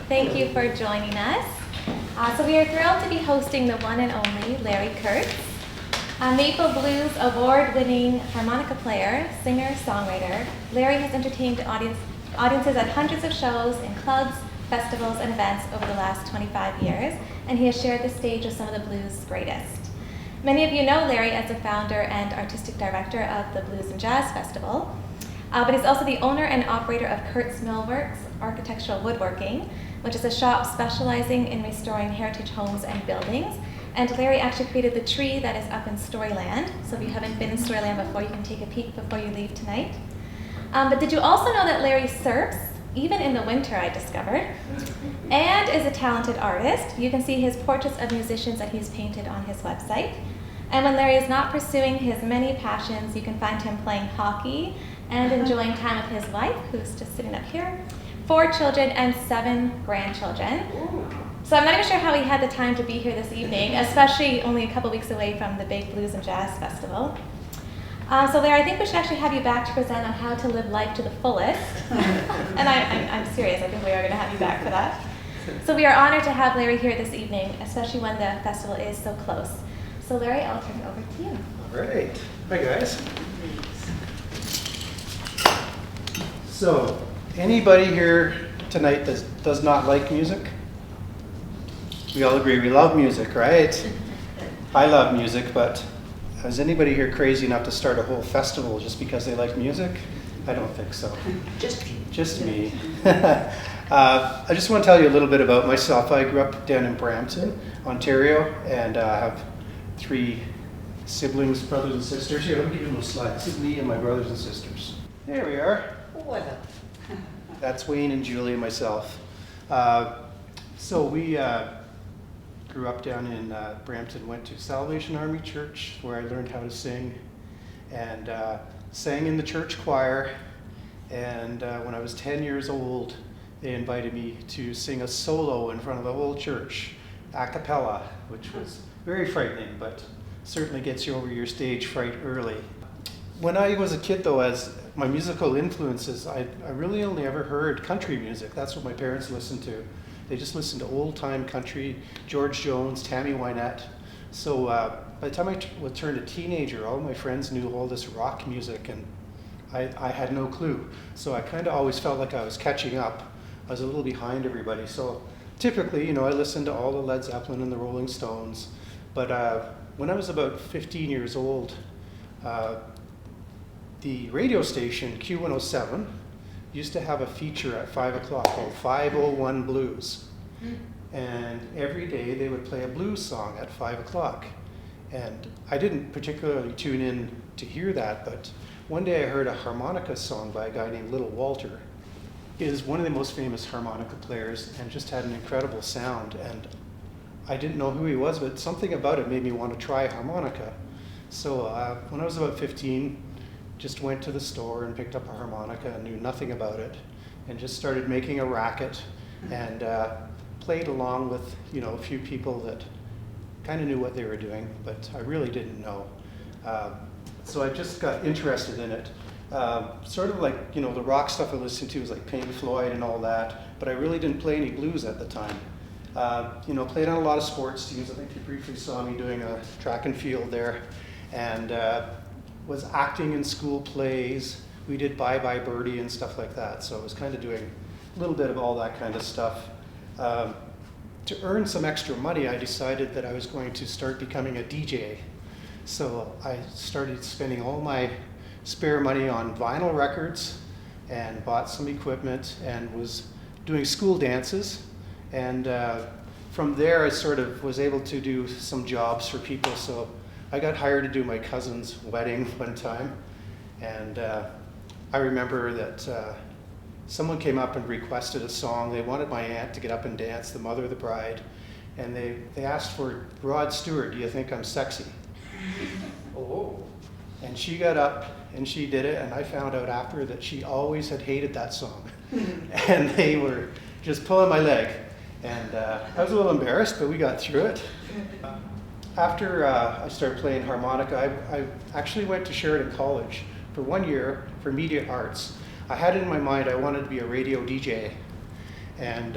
Thank you for joining us. So we are thrilled to be hosting the one and only Larry Kurtz, a Maple Blues award-winning harmonica player, singer, songwriter. Larry has entertained audiences at hundreds of shows in clubs, festivals, and events over the last 25 years, and he has shared the stage with some of the blues' greatest. Many of you know Larry as the founder and artistic director of the Blues and Jazz Festival, but he's also the owner and operator of Kurtz Millworks Architectural Woodworking, which is a shop specializing in restoring heritage homes and buildings. And Larry actually created the tree that is up in Storyland. So if you haven't been in Storyland before, you can take a peek before you leave tonight. But did you also know that Larry surfs, even in the winter, I discovered, and is a talented artist? You can see his portraits of musicians that he's painted on his website. And when Larry is not pursuing his many passions, you can find him playing hockey and enjoying time with his wife, who's just sitting up here, 4 children and 7 grandchildren. So I'm not even sure how he had the time to be here this evening, especially only a couple weeks away from the big Blues and Jazz Festival. So Larry, I think we should actually have you back to present on how to live life to the fullest. And I'm serious, I think we are going to have you back for that. So we are honored to have Larry here this evening, especially when the festival is so close. So Larry, I'll turn it over to you. All right. Hi, guys. So, anybody here tonight that does not like music? We all agree we love music, right? I love music, but is anybody here crazy enough to start a whole festival just because they like music? I don't think so. Just me. I just want to tell you a little bit about myself. I grew up down in Brampton, Ontario, and I have 3 siblings, brothers and sisters. Here, let me give you a little slide. This is me and my brothers and sisters. There we are. That's Wayne and Julie and myself. So we grew up down in Brampton, went to Salvation Army Church, where I learned how to sing, and sang in the church choir. And when I was 10 years old, they invited me to sing a solo in front of the whole church, a cappella, which was very frightening, but certainly gets you over your stage fright early. When I was a kid, though, as my musical influences, I really only ever heard country music. That's what my parents listened to. They just listened to old-time country, George Jones, Tammy Wynette. So by the time I turned a teenager, all my friends knew all this rock music, and I had no clue. So I kind of always felt like I was catching up. I was a little behind everybody. So typically, I listened to all the Led Zeppelin and the Rolling Stones. But when I was about 15 years old, the radio station, Q107, used to have a feature at 5 o'clock called 501 Blues. And every day they would play a blues song at 5 o'clock. And I didn't particularly tune in to hear that, but one day I heard a harmonica song by a guy named Little Walter. He is one of the most famous harmonica players and just had an incredible sound. And I didn't know who he was, but something about it made me want to try harmonica. So when I was about 15, just went to the store and picked up a harmonica and knew nothing about it, and just started making a racket and played along with a few people that kind of knew what they were doing, but I really didn't know. So I just got interested in it. Sort of like the rock stuff I listened to was like Pink Floyd and all that, but I really didn't play any blues at the time. Played on a lot of sports teams. I think you briefly saw me doing a track and field there, and was acting in school plays. We did Bye Bye Birdie and stuff like that. So I was kind of doing a little bit of all that kind of stuff. To earn some extra money, I decided that I was going to start becoming a DJ. So I started spending all my spare money on vinyl records and bought some equipment and was doing school dances. And from there, I sort of was able to do some jobs for people. So I got hired to do my cousin's wedding one time, and I remember that someone came up and requested a song. They wanted my aunt to get up and dance, the mother of the bride, and they asked for Rod Stewart, "Do you think I'm sexy?" Oh. And she got up and she did it, and I found out after that she always had hated that song. And they were just pulling my leg. And I was a little embarrassed, but we got through it. After I started playing harmonica, I actually went to Sheridan College for 1 year for media arts. I had it in my mind I wanted to be a radio DJ. And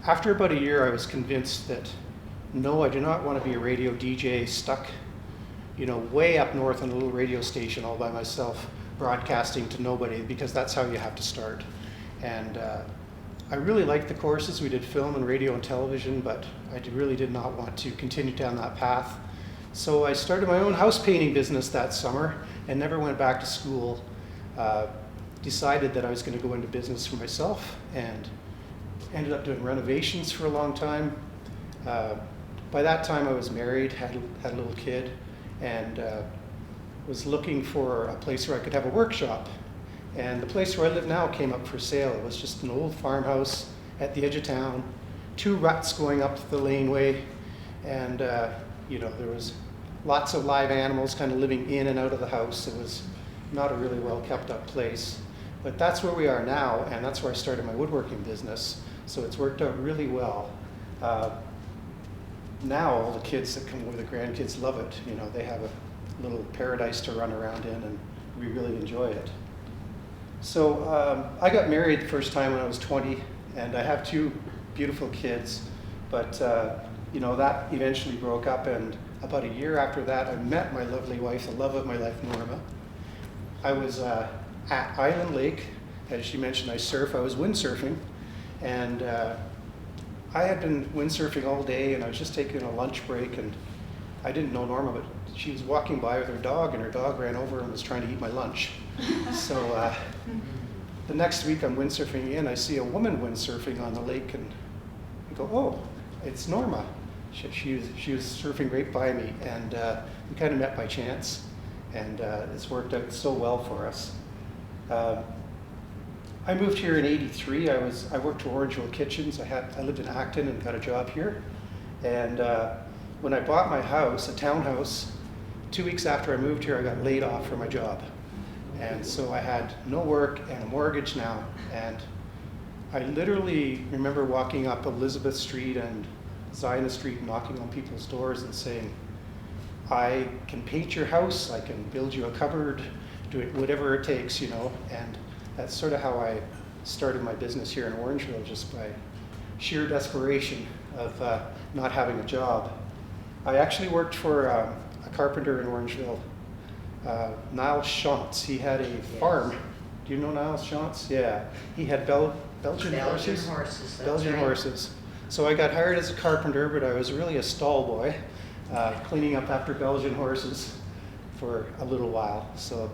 After about a year, I was convinced that, no, I do not want to be a radio DJ stuck, way up north on a little radio station all by myself, broadcasting to nobody, because that's how you have to start. And I really liked the courses. We did film and radio and television, but I really did not want to continue down that path. So I started my own house painting business that summer and never went back to school. Decided that I was going to go into business for myself and ended up doing renovations for a long time. By that time I was married, had a little kid, and was looking for a place where I could have a workshop. And the place where I live now came up for sale. It was just an old farmhouse at the edge of town, 2 ruts going up the laneway, and there was lots of live animals kind of living in and out of the house. It was not a really well kept up place. But that's where we are now, and that's where I started my woodworking business. So it's worked out really well. Now all the kids that come over, the grandkids love it. They have a little paradise to run around in, and we really enjoy it. So I got married the first time when I was 20, and I have 2 beautiful kids. But that eventually broke up, and about a year after that, I met my lovely wife, the love of my life, Norma. I was at Island Lake. As she mentioned, I surf. I was windsurfing, and I had been windsurfing all day, and I was just taking a lunch break, and I didn't know Norma, but she was walking by with her dog, and her dog ran over and was trying to eat my lunch. So the next week I'm windsurfing again. I see a woman windsurfing on the lake, and I go, oh, it's Norma. She was surfing right by me, and we kind of met by chance, and it's worked out so well for us. I moved here in '83. I worked for Orangeville Kitchens. I lived in Acton and got a job here. And when I bought my house, a townhouse, 2 weeks after I moved here, I got laid off from my job. And so I had no work and a mortgage now. And I literally remember walking up Elizabeth Street and Zina Street, knocking on people's doors and saying, I can paint your house, I can build you a cupboard, do it, whatever it takes, And that's sort of how I started my business here in Orangeville, just by sheer desperation of not having a job. I actually worked for a carpenter in Orangeville, Niles Shantz. He had a farm. Do you know Niles Shantz? Yeah. He had Belgian horses. Belgian horses. So I got hired as a carpenter, but I was really a stall boy, cleaning up after Belgian horses for a little while. So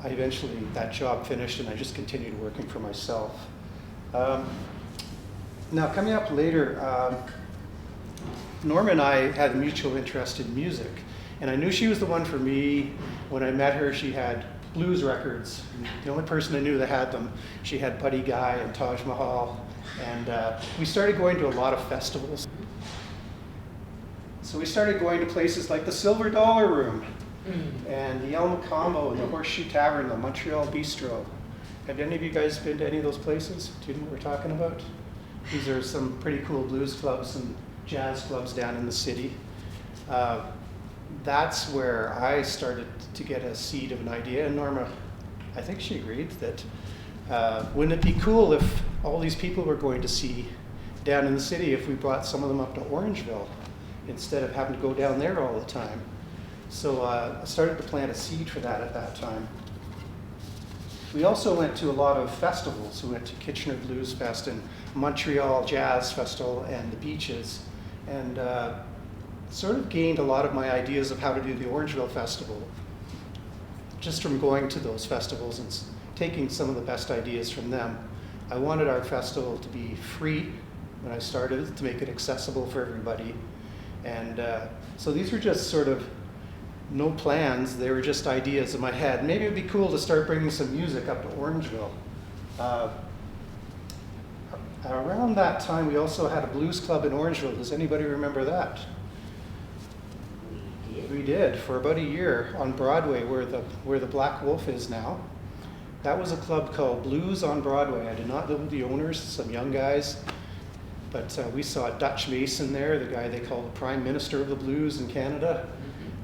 I eventually, that job finished, and I just continued working for myself. Now, coming up later, Norma and I had a mutual interest in music, and I knew she was the one for me. When I met her, she had blues records. The only person I knew that had them. She had Buddy Guy and Taj Mahal, and we started going to a lot of festivals. So we started going to places like the Silver Dollar Room, and the El Macambo, and the Horseshoe Tavern, the Montreal Bistro. Have any of you guys been to any of those places? Do you know what we're talking about? These are some pretty cool blues clubs and jazz clubs down in the city. That's where I started to get a seed of an idea, and Norma, I think she agreed that wouldn't it be cool if all these people we're going to see down in the city, if we brought some of them up to Orangeville instead of having to go down there all the time. So I started to plant a seed for that at that time. We also went to a lot of festivals. We went to Kitchener Blues Fest and Montreal Jazz Festival and the Beaches, and sort of gained a lot of my ideas of how to do the Orangeville Festival just from going to those festivals and taking some of the best ideas from them. I wanted our festival to be free when I started, to make it accessible for everybody. And so these were just sort of no plans, they were just ideas in my head. Maybe it'd be cool to start bringing some music up to Orangeville. Around that time, we also had a blues club in Orangeville. Does anybody remember that? We did for about a year on Broadway, where the Black Wolf is now. That was a club called Blues on Broadway. I did not know the owners, some young guys, but we saw Dutch Mason there, the guy they call the Prime Minister of the Blues in Canada.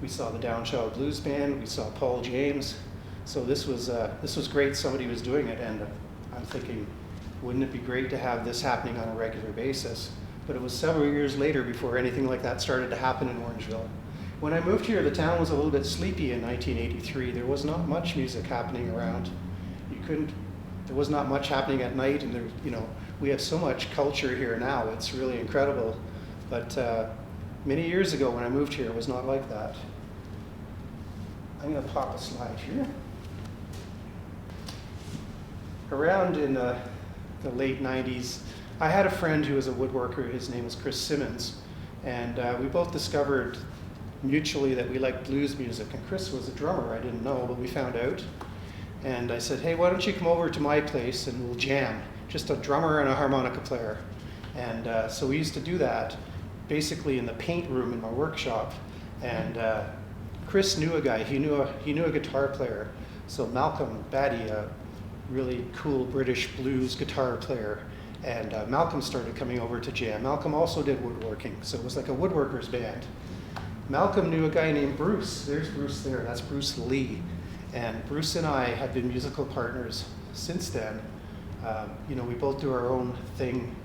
We saw the Downshaw Blues Band. We saw Paul James. So this was great. Somebody was doing it, and I'm thinking, wouldn't it be great to have this happening on a regular basis? But it was several years later before anything like that started to happen in Orangeville. When I moved here, the town was a little bit sleepy in 1983. There was not much music happening around. There was not much happening at night, and there, we have so much culture here now. It's really incredible. But many years ago when I moved here, it was not like that. I'm going to pop a slide here. Around in the late 90s, I had a friend who was a woodworker. His name was Chris Simmons. And we both discovered mutually that we liked blues music. And Chris was a drummer. I didn't know, but we found out. And I said, hey, why don't you come over to my place and we'll jam? Just a drummer and a harmonica player. And so we used to do that basically in the paint room in my workshop. And Chris knew a guy. He knew a guitar player. So Malcolm Batty, a really cool British blues guitar player. And Malcolm started coming over to jam. Malcolm also did woodworking, so it was like a woodworkers band. Malcolm knew a guy named Bruce. There's Bruce there. That's Bruce Lee. And Bruce and I have been musical partners since then. We both do our own thing,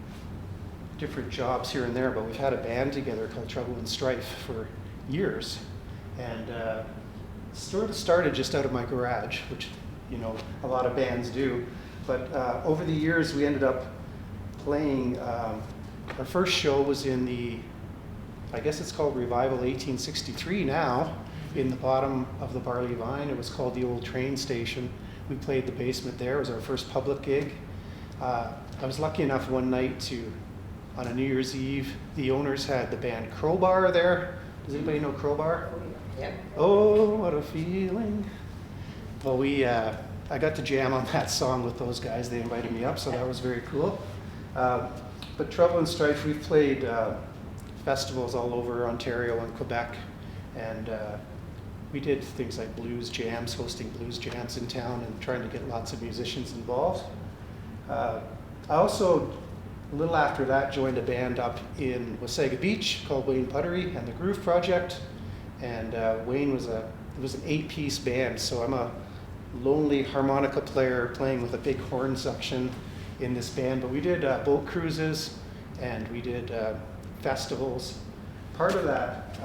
different jobs here and there, but we've had a band together called Trouble and Strife for years. And sort of started just out of my garage, which a lot of bands do. But over the years, we ended up playing. Our first show was in I guess it's called Revival 1863 now, in the bottom of the Barley Vine. It was called the Old Train Station. We played the basement there. It was our first public gig. I was lucky enough one night on a New Year's Eve, the owners had the band Crowbar there. Does anybody know Crowbar? Yeah. Oh, what a feeling. Well, I got to jam on that song with those guys. They invited me up, so that was very cool. But Trouble and Strife, we've played festivals all over Ontario and Quebec, and we did things like blues jams, hosting blues jams in town and trying to get lots of musicians involved. I also, a little after that, joined a band up in Wasaga Beach called Wayne Puttery and the Groove Project, and Wayne was it was an 8-piece band, so I'm a lonely harmonica player playing with a big horn section in this band. But we did boat cruises and we did festivals. Part of that,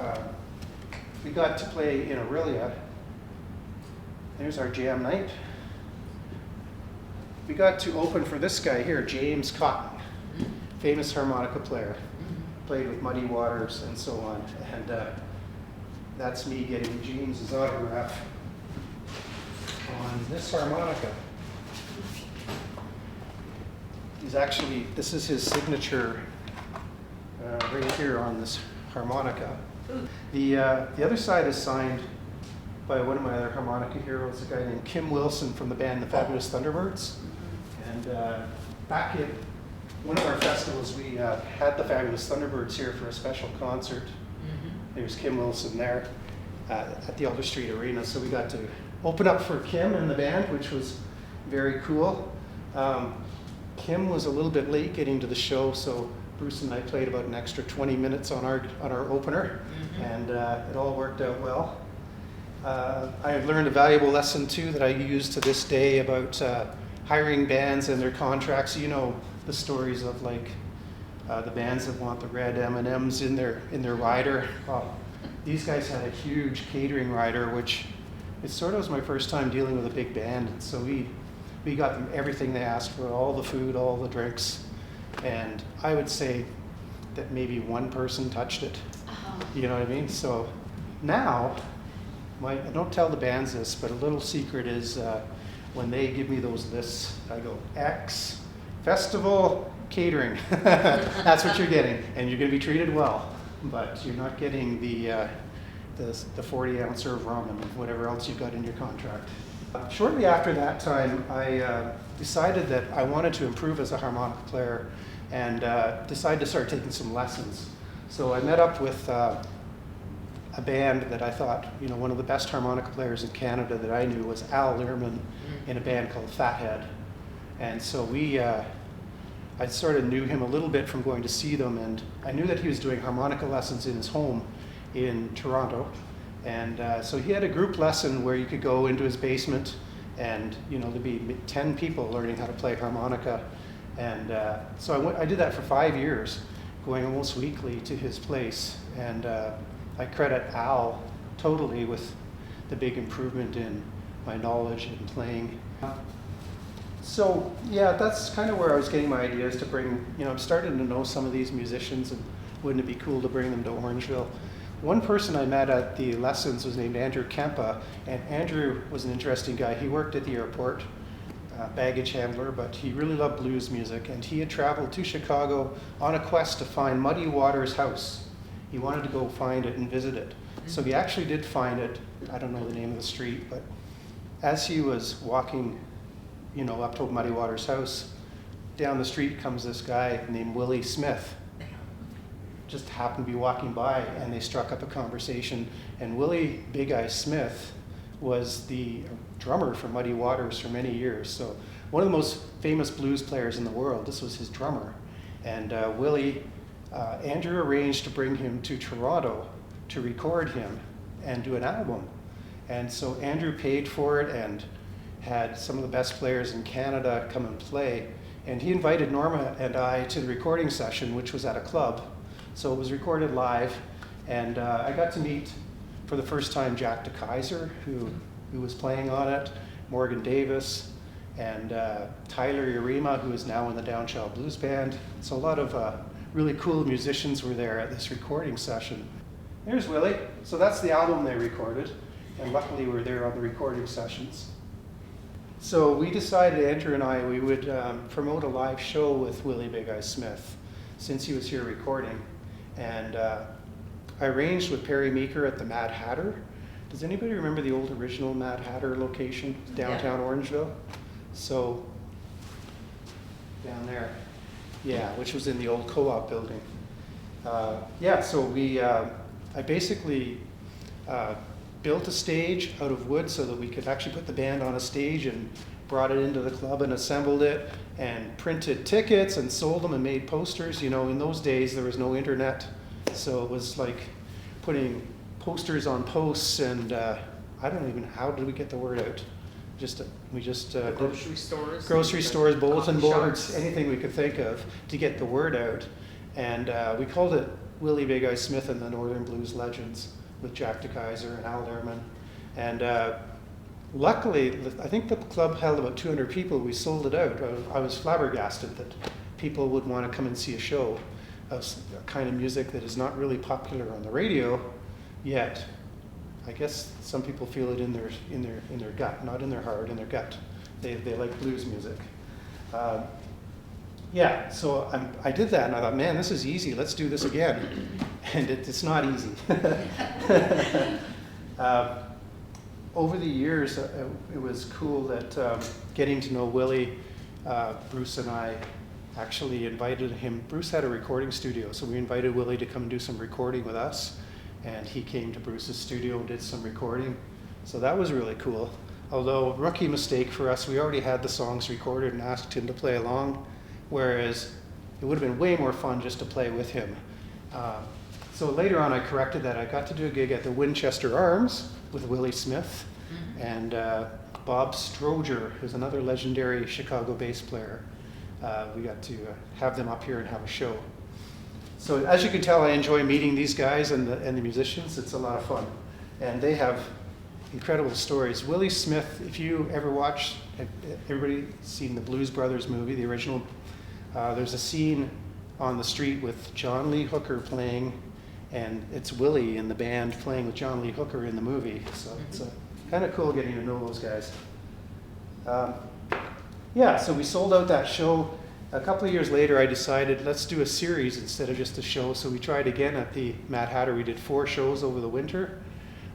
we got to play in Aurelia. There's our jam night. We got to open for this guy here, James Cotton, famous harmonica player. Played with Muddy Waters and so on. And that's me getting James's autograph on this harmonica. This is his signature right here on this harmonica. The other side is signed by one of my other harmonica heroes, a guy named Kim Wilson from the band The Fabulous Thunderbirds. And back at one of our festivals, we had the Fabulous Thunderbirds here for a special concert. There's Kim Wilson there at the Elder Street Arena. So we got to open up for Kim and the band, which was very cool. Kim was a little bit late getting to the show, so Bruce and I played about an extra 20 minutes on our opener, and it all worked out well. I have learned a valuable lesson too that I use to this day about hiring bands and their contracts. You know the stories of like the bands that want the red M&Ms in their rider. These guys had a huge catering rider, which it sort of was my first time dealing with a big band. So we got them everything they asked for, all the food, all the drinks, and I would say that maybe one person touched it. You know what I mean? So now, I don't tell the bands this, but a little secret is when they give me those lists, I go, X, festival, catering. That's what you're getting, and you're going to be treated well, but you're not getting the 40-ounce of rum and whatever else you've got in your contract. Shortly after that time, I decided that I wanted to improve as a harmonica player and decided to start taking some lessons. So I met up with a band that I thought, one of the best harmonica players in Canada that I knew was Al Learman in a band called Fathead. And so I sort of knew him a little bit from going to see them, and I knew that he was doing harmonica lessons in his home in Toronto. And so he had a group lesson where you could go into his basement and, there'd be 10 people learning how to play harmonica. And so I did that for 5 years, going almost weekly to his place. And I credit Al totally with the big improvement in my knowledge in playing. So yeah, that's kind of where I was getting my ideas to bring, I'm starting to know some of these musicians, and wouldn't it be cool to bring them to Orangeville? One person I met at the lessons was named Andrew Kempa, and Andrew was an interesting guy. He worked at the airport, baggage handler, but he really loved blues music, and he had traveled to Chicago on a quest to find Muddy Waters' house. He wanted to go find it and visit it. So he actually did find it. I don't know the name of the street, but as he was walking, up to Muddy Waters' house, down the street comes this guy named Willie Smith. Just happened to be walking by, and they struck up a conversation. And Willie Big Eye Smith was the drummer for Muddy Waters for many years. So one of the most famous blues players in the world. This was his drummer. And Andrew arranged to bring him to Toronto to record him and do an album. And so Andrew paid for it and had some of the best players in Canada come and play. And he invited Norma and I to the recording session, which was at a club. So it was recorded live, and I got to meet for the first time Jack DeKaiser, who was playing on it, Morgan Davis, and Tyler Urema, who is now in the Downchild Blues Band. So a lot of really cool musicians were there at this recording session. There's Willie. So that's the album they recorded, and luckily we're there on the recording sessions. So we decided, Andrew and I, we would promote a live show with Willie Big Eye Smith since he was here recording. And I arranged with Perry Meeker at the Mad Hatter. Does anybody remember the old original Mad Hatter location, downtown Orangeville? So, down there. Yeah, which was in the old co-op building. So I basically built a stage out of wood so that we could actually put the band on a stage, and brought it into the club and assembled it and printed tickets and sold them and made posters. In those days there was no internet, so it was like putting posters on posts, and I don't even, how did we get the word out? We just grocery stores, bulletin boards, anything we could think of to get the word out. And we called it Willie Big Eye Smith and the Northern Blues Legends, with Jack DeKaiser and Al Lehrman. And luckily, I think the club held about 200 people. We sold it out. I was flabbergasted that people would want to come and see a show of a kind of music that is not really popular on the radio yet. I guess some people feel it in their gut, not in their heart, in their gut. They like blues music. So I did that, and I thought, man, this is easy. Let's do this again. And it's not easy. Over the years, it was cool that getting to know Willie, Bruce and I actually invited him. Bruce had a recording studio, so we invited Willie to come and do some recording with us. And he came to Bruce's studio and did some recording. So that was really cool. Although, rookie mistake for us, we already had the songs recorded and asked him to play along, whereas it would have been way more fun just to play with him. So later on I corrected that. I got to do a gig at the Winchester Arms with Willie Smith and Bob Stroger, who's another legendary Chicago bass player. We got to have them up here and have a show. So as you can tell, I enjoy meeting these guys and the musicians. It's a lot of fun. And they have incredible stories. Willie Smith, if you ever watch, everybody seen the Blues Brothers movie, the original? There's a scene on the street with John Lee Hooker playing, and it's Willie in the band playing with John Lee Hooker in the movie. So it's kind of cool getting to know those guys. So we sold out that show. A couple of years later, I decided, let's do a series instead of just a show. So we tried again at the Mad Hatter. We did 4 shows over the winter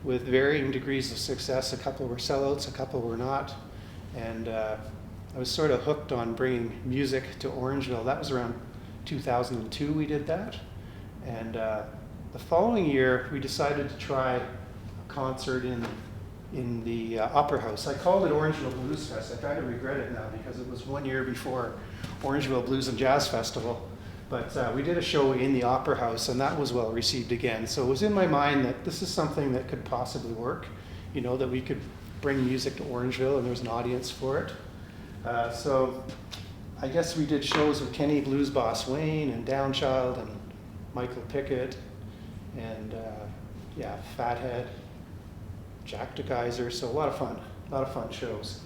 with varying degrees of success. A couple were sellouts, a couple were not. And I was sort of hooked on bringing music to Orangeville. That was around 2002 we did that. And the following year, we decided to try a concert in the Opera House. I called it Orangeville Blues Fest. I kind of regret it now because it was 1 year before Orangeville Blues and Jazz Festival. But we did a show in the Opera House, and that was well received again. So it was in my mind that this is something that could possibly work, that we could bring music to Orangeville and there was an audience for it. So I guess we did shows with Kenny Blues Boss Wayne and Downchild and Michael Pickett and yeah, Fathead, Jack DeGeyser. So a lot of fun shows.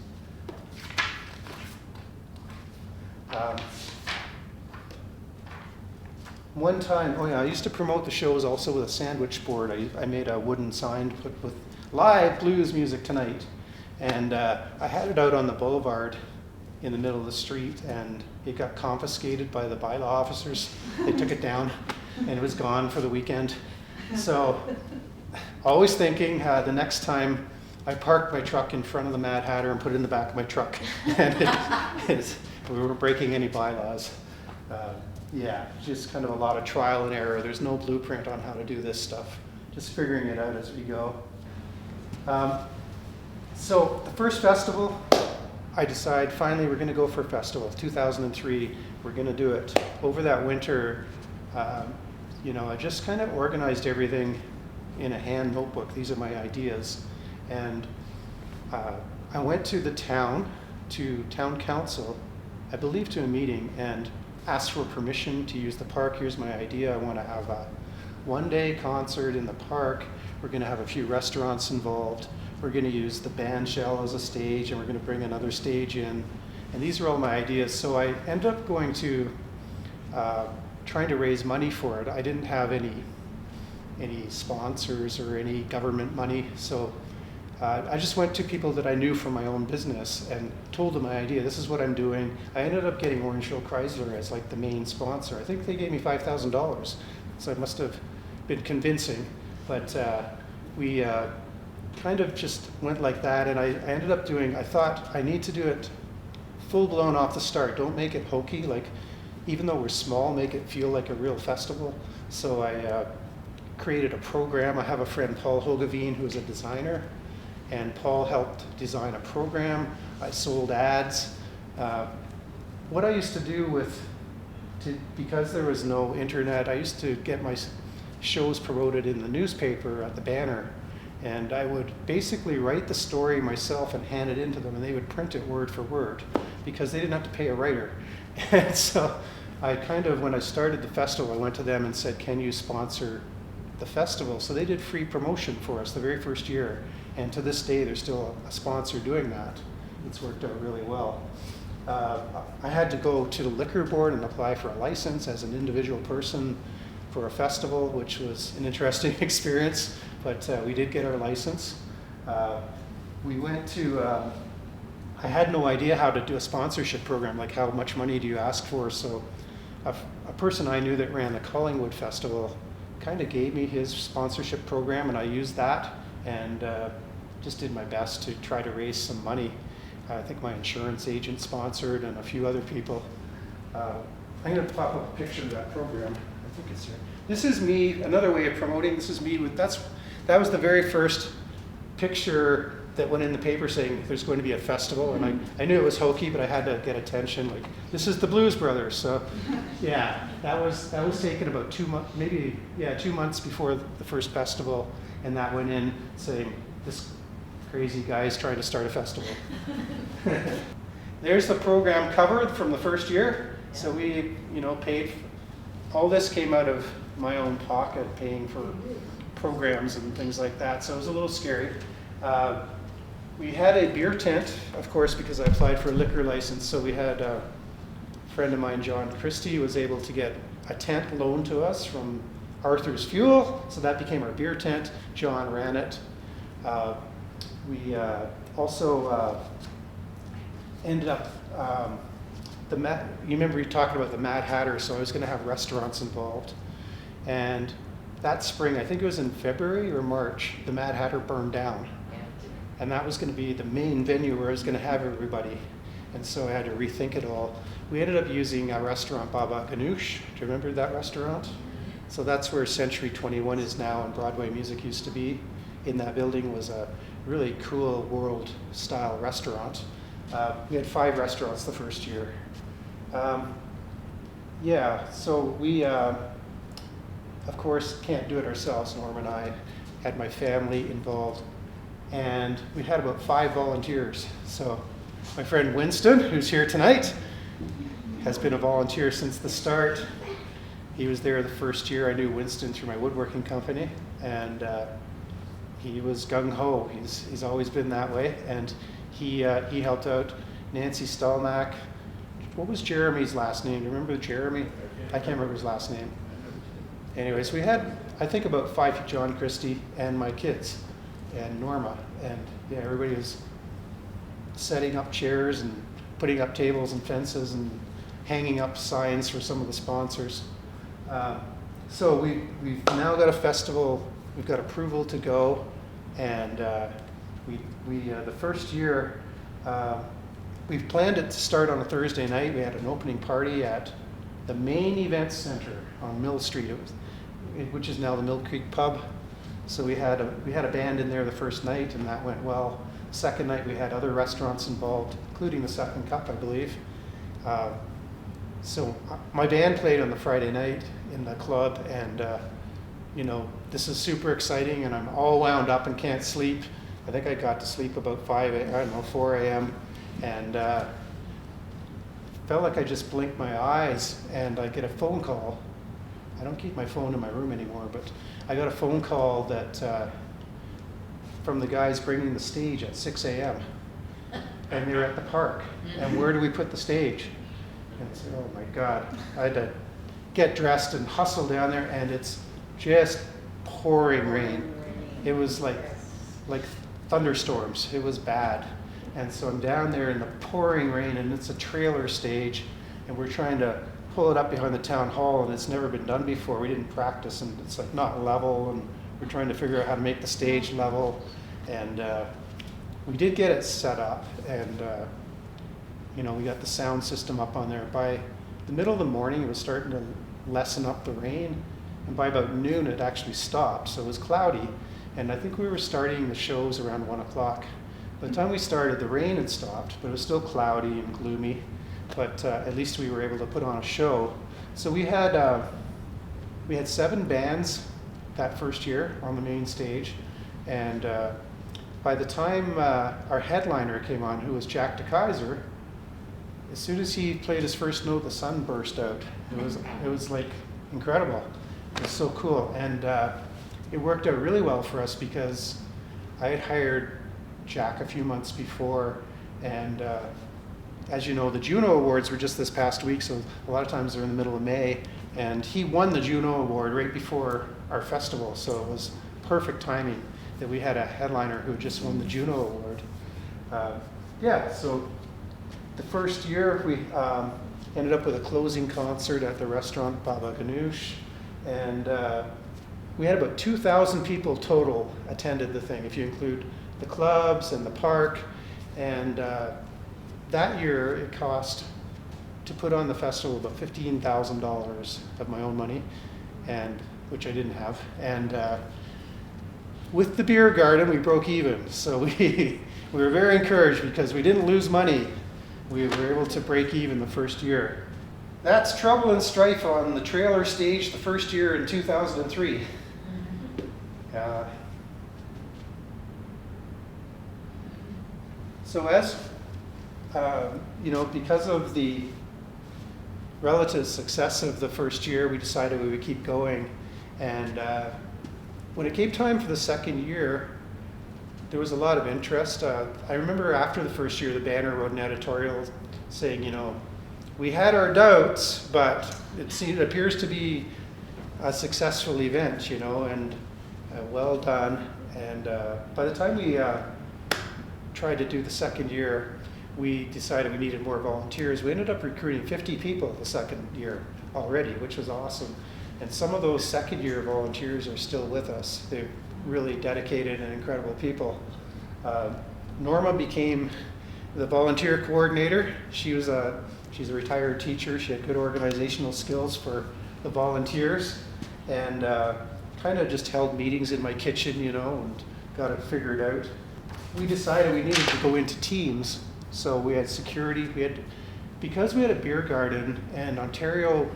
One time, oh yeah, I used to promote the shows also with a sandwich board. I made a wooden sign put with live blues music tonight. And I had it out on the boulevard in the middle of the street, and it got confiscated by the bylaw officers. They took it down, and it was gone for the weekend. So always thinking the next time I parked my truck in front of the Mad Hatter and put it in the back of my truck. And we weren't breaking any bylaws. Yeah, just kind of a lot of trial and error. There's no blueprint on how to do this stuff. Just figuring it out as we go. So the first festival, I decided finally we're going to go for a festival. 2003, we're going to do it. Over that winter, you know, I just kind of organized everything in a hand notebook. These are my ideas. And I went to the town council, I believe to a meeting, and asked for permission to use the park. Here's my idea. I want to have a one-day concert in the park. We're going to have a few restaurants involved. We're going to use the band shell as a stage, and we're going to bring another stage in. And these are all my ideas. So I ended up going to trying to raise money for it. I didn't have any sponsors or any government money. So I just went to people that I knew from my own business and told them my idea. This is what I'm doing. I ended up getting Orangeville Chrysler as like the main sponsor. I think they gave me $5,000. So it must have been convincing. But we kind of just went like that, and I ended up doing, I thought I need to do it full blown off the start. Don't make it hokey, like even though we're small, make it feel like a real festival. So I created a program. I have a friend, Paul Hogeveen, who's a designer, and Paul helped design a program. I sold ads. What I used to do because there was no internet, I used to get my shows promoted in the newspaper at the banner. And I would basically write the story myself and hand it in to them, and they would print it word for word because they didn't have to pay a writer. And so I kind of, when I started the festival, I went to them and said, can you sponsor the festival? So they did free promotion for us the very first year. And to this day, there's still a sponsor doing that. It's worked out really well. I had to go to the liquor board and apply for a license as an individual person for a festival, which was an interesting experience. But we did get our license. We went to, I had no idea how to do a sponsorship program, like how much money do you ask for. So a person I knew that ran the Collingwood Festival kind of gave me his sponsorship program, and I used that and just did my best to try to raise some money. I think my insurance agent sponsored and a few other people. I'm going to pop up a picture of that program. I think it's here. This is me, another way of promoting. This is me with, that was the very first picture that went in the paper saying there's going to be a festival, and I knew it was hokey, but I had to get attention. Like, this is the Blues Brothers. So, yeah, that was taken about 2 months, maybe 2 months before the first festival, and that went in saying this crazy guy is trying to start a festival. There's the program cover from the first year. So we, paid. All this came out of my own pocket, paying for programs and things like that, so it was a little scary. We had a beer tent, of course, because I applied for a liquor license, so we had a friend of mine, John Christie, was able to get a tent loaned to us from Arthur's Fuel, so that became our beer tent. John ran it. We also ended up, you remember you talking about the Mad Hatter, so I was going to have restaurants involved. And that spring, I think it was in February or March, the Mad Hatter burned down. And that was going to be the main venue where I was going to have everybody. And so I had to rethink it all. We ended up using a restaurant, Baba Ganoush. Do you remember that restaurant? So that's where Century 21 is now, and Broadway Music used to be. In that building was a really cool world-style restaurant. We had 5 restaurants the first year. So we, of course, can't do it ourselves. Norm and I had my family involved, and we had about 5 volunteers. So my friend Winston, who's here tonight, has been a volunteer since the start. He was there the first year. I knew Winston through my woodworking company, and he was gung-ho. He's always been that way, and he helped out Nancy Stelmack. What was Jeremy's last name? Do you remember Jeremy? I can't remember his last name. Anyways, we had, I think, about 5, John Christie and my kids and Norma, and yeah, everybody was setting up chairs and putting up tables and fences and hanging up signs for some of the sponsors. So we've now got a festival. We've got approval to go, and the first year we've planned it to start on a Thursday night. We had an opening party at the main event center on Mill Street, which is now the Mill Creek Pub. So we had a band in there the first night, and that went well. Second night we had other restaurants involved, including the Second Cup, I believe. So my band played on the Friday night in the club, and this is super exciting, and I'm all wound up and can't sleep. I think I got to sleep about 4 a.m. and felt like I just blinked my eyes, and I get a phone call. I don't keep my phone in my room anymore, but I got a phone call that from the guys bringing the stage at 6 a.m. and they're at the park. And where do we put the stage? And I said, oh my God. I had to get dressed and hustle down there, and it's just pouring rain. It was like thunderstorms. It was bad. And so I'm down there in the pouring rain, and it's a trailer stage, and we're trying to pull it up behind the town hall, and it's never been done before. We didn't practice, and it's like not level, and we're trying to figure out how to make the stage level. And we did get it set up, and we got the sound system up on there. By the middle of the morning, it was starting to lessen up the rain, and by about noon, it actually stopped. So it was cloudy, and I think we were starting the shows around 1 o'clock. By the time we started, the rain had stopped, but it was still cloudy and gloomy. But at least we were able to put on a show. So we had 7 bands that first year on the main stage, and by the time our headliner came on, who was Jack DeKaiser, as soon as he played his first note, the sun burst out. It was like incredible. It was so cool, and it worked out really well for us because I had hired Jack a few months before, and as you know, the Juno Awards were just this past week, so a lot of times they're in the middle of May, and he won the Juno Award right before our festival, so it was perfect timing that we had a headliner who just won the Juno Award. So the first year we ended up with a closing concert at the restaurant Baba Ganoush, and we had about 2,000 people total attended the thing, if you include the clubs and the park, and that year it cost to put on the festival about $15,000 of my own money, and which I didn't have. And with the beer garden, we broke even. So we were very encouraged because we didn't lose money. We were able to break even the first year. That's Trouble and Strife on the trailer stage the first year in 2003. So as because of the relative success of the first year, we decided we would keep going. And when it came time for the second year, there was a lot of interest. I remember after the first year, the banner wrote an editorial saying, we had our doubts, but it appears to be a successful event, and well done. And by the time we tried to do the second year, we decided we needed more volunteers. We ended up recruiting 50 people the second year already, which was awesome. And some of those second year volunteers are still with us. They're really dedicated and incredible people. Norma became the volunteer coordinator. She's a retired teacher. She had good organizational skills for the volunteers, and kind of just held meetings in my kitchen, and got it figured out. We decided we needed to go into teams. So we had security, because we had a beer garden, and Ontario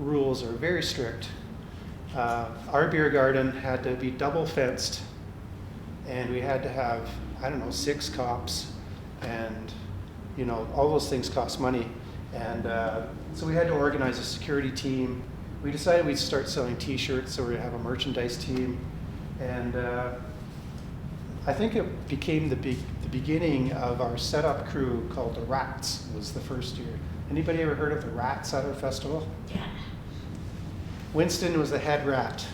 rules are very strict. Our beer garden had to be double fenced, and we had to have, 6 cops, and all those things cost money. And so we had to organize a security team. We decided we'd start selling t-shirts, so we'd have a merchandise team. And I think it became the beginning of our setup crew called the Rats, was the first year. Anybody ever heard of the Rats at our festival? Yeah. Winston was the head rat.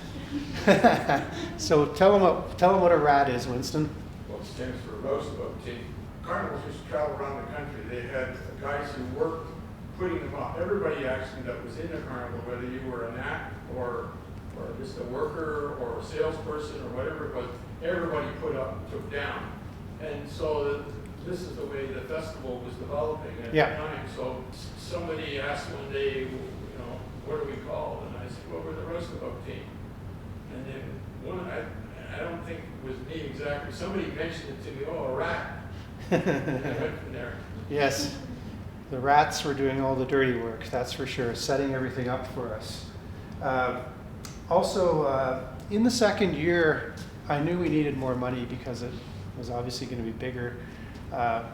So tell them what a rat is, Winston. Well, it stands for Roosevelt Team. Carnivals used to travel around the country. They had guys who worked putting them up. Everybody actually that was in the carnival, whether you were an act or just a worker or a salesperson or whatever it was, everybody put up and took down. And so this is the way the festival was developing at the time. So somebody asked one day, you know, what are we called? And I said, well, we're the Roosevelt Team. And then one, I don't think it was me exactly, somebody mentioned it to me, oh, a rat. And I went from there. Yes, the Rats were doing all the dirty work, that's for sure, setting everything up for us. Also, in the second year, I knew we needed more money because it was obviously going to be bigger. I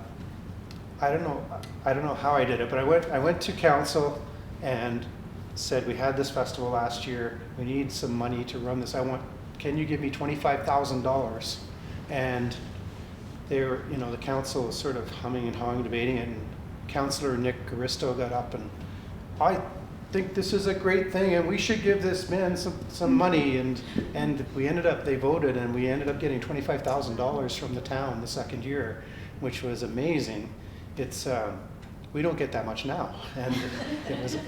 don't know how I did it, but I went to council and said, we had this festival last year, we need some money to run this. Can you give me $25,000? And they were, you know, the council was sort of humming and hawing, debating it, and Councillor Nick Garisto got up and, I think this is a great thing and we should give this man some money, and they voted and we ended up getting $25,000 from the town the second year, which was amazing. It's we don't get that much now, and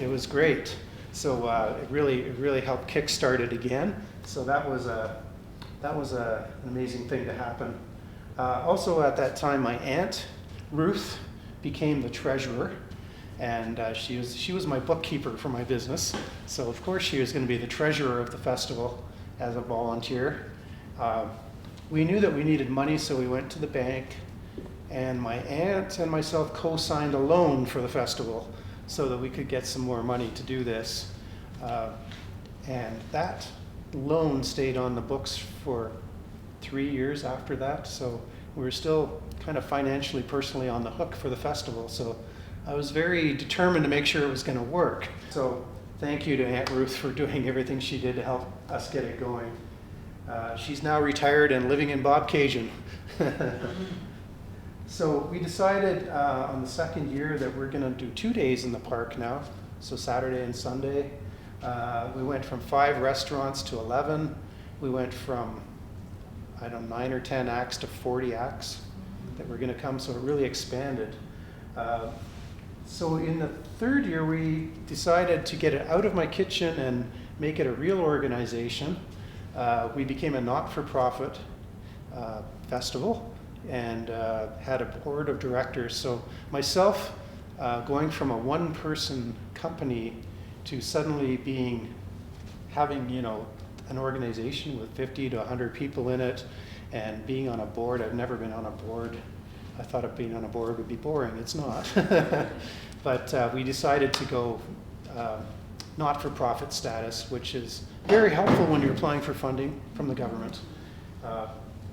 it was great. So it really helped kickstart it again. So that was an amazing thing to happen. Also at that time, my aunt Ruth became the treasurer, and she was my bookkeeper for my business. So of course she was going to be the treasurer of the festival as a volunteer. We knew that we needed money, so we went to the bank, and my aunt and myself co-signed a loan for the festival so that we could get some more money to do this. And that loan stayed on the books for 3 years after that, so we were still kind of financially, personally on the hook for the festival. So I was very determined to make sure it was going to work. So thank you to Aunt Ruth for doing everything she did to help us get it going. She's now retired and living in Bobcaygeon. So we decided on the second year that we're going to do 2 days in the park now, so Saturday and Sunday. We went from 5 restaurants to 11. We went from, 9 or 10 acts to 40 acts that were going to come, so it really expanded. So in the third year, we decided to get it out of my kitchen and make it a real organization. We became a not-for-profit festival and had a board of directors. So myself, going from a one-person company to suddenly having an organization with 50 to 100 people in it, and being on a board. I've never been on a board. I thought of being on a board would be boring. It's not. But we decided to go not-for-profit status, which is very helpful when you're applying for funding from the government.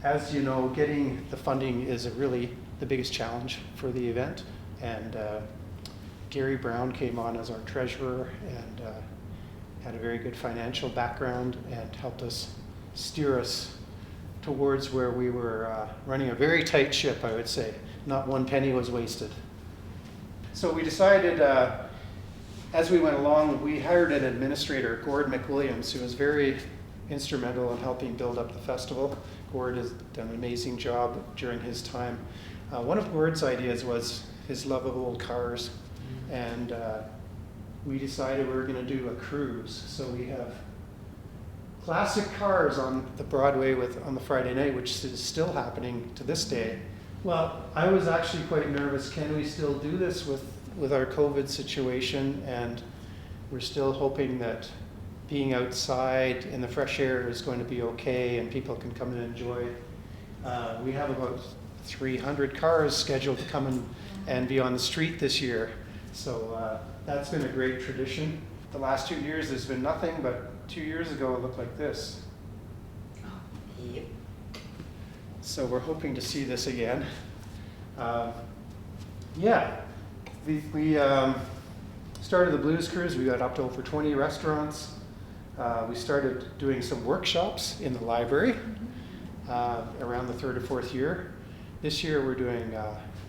As you know, getting the funding is really the biggest challenge for the event. And Gary Brown came on as our treasurer and had a very good financial background and helped us steer us towards where we were running a very tight ship, I would say. Not one penny was wasted. So we decided, as we went along, we hired an administrator, Gord McWilliams, who was very instrumental in helping build up the festival. Gord has done an amazing job during his time. One of Gord's ideas was his love of old cars, and we decided we were going to do a cruise. So we have classic cars on the Broadway on the Friday night, which is still happening to this day. Well, I was actually quite nervous. Can we still do this with our COVID situation? And we're still hoping that being outside in the fresh air is going to be okay and people can come and enjoy. We have about 300 cars scheduled to come in and be on the street this year. So that's been a great tradition. The last 2 years there's been nothing, but 2 years ago it looked like this. Yep. So we're hoping to see this again. started the Blues Cruise. We got up to over 20 restaurants. We started doing some workshops in the library around the 3rd or 4th year. This year we're doing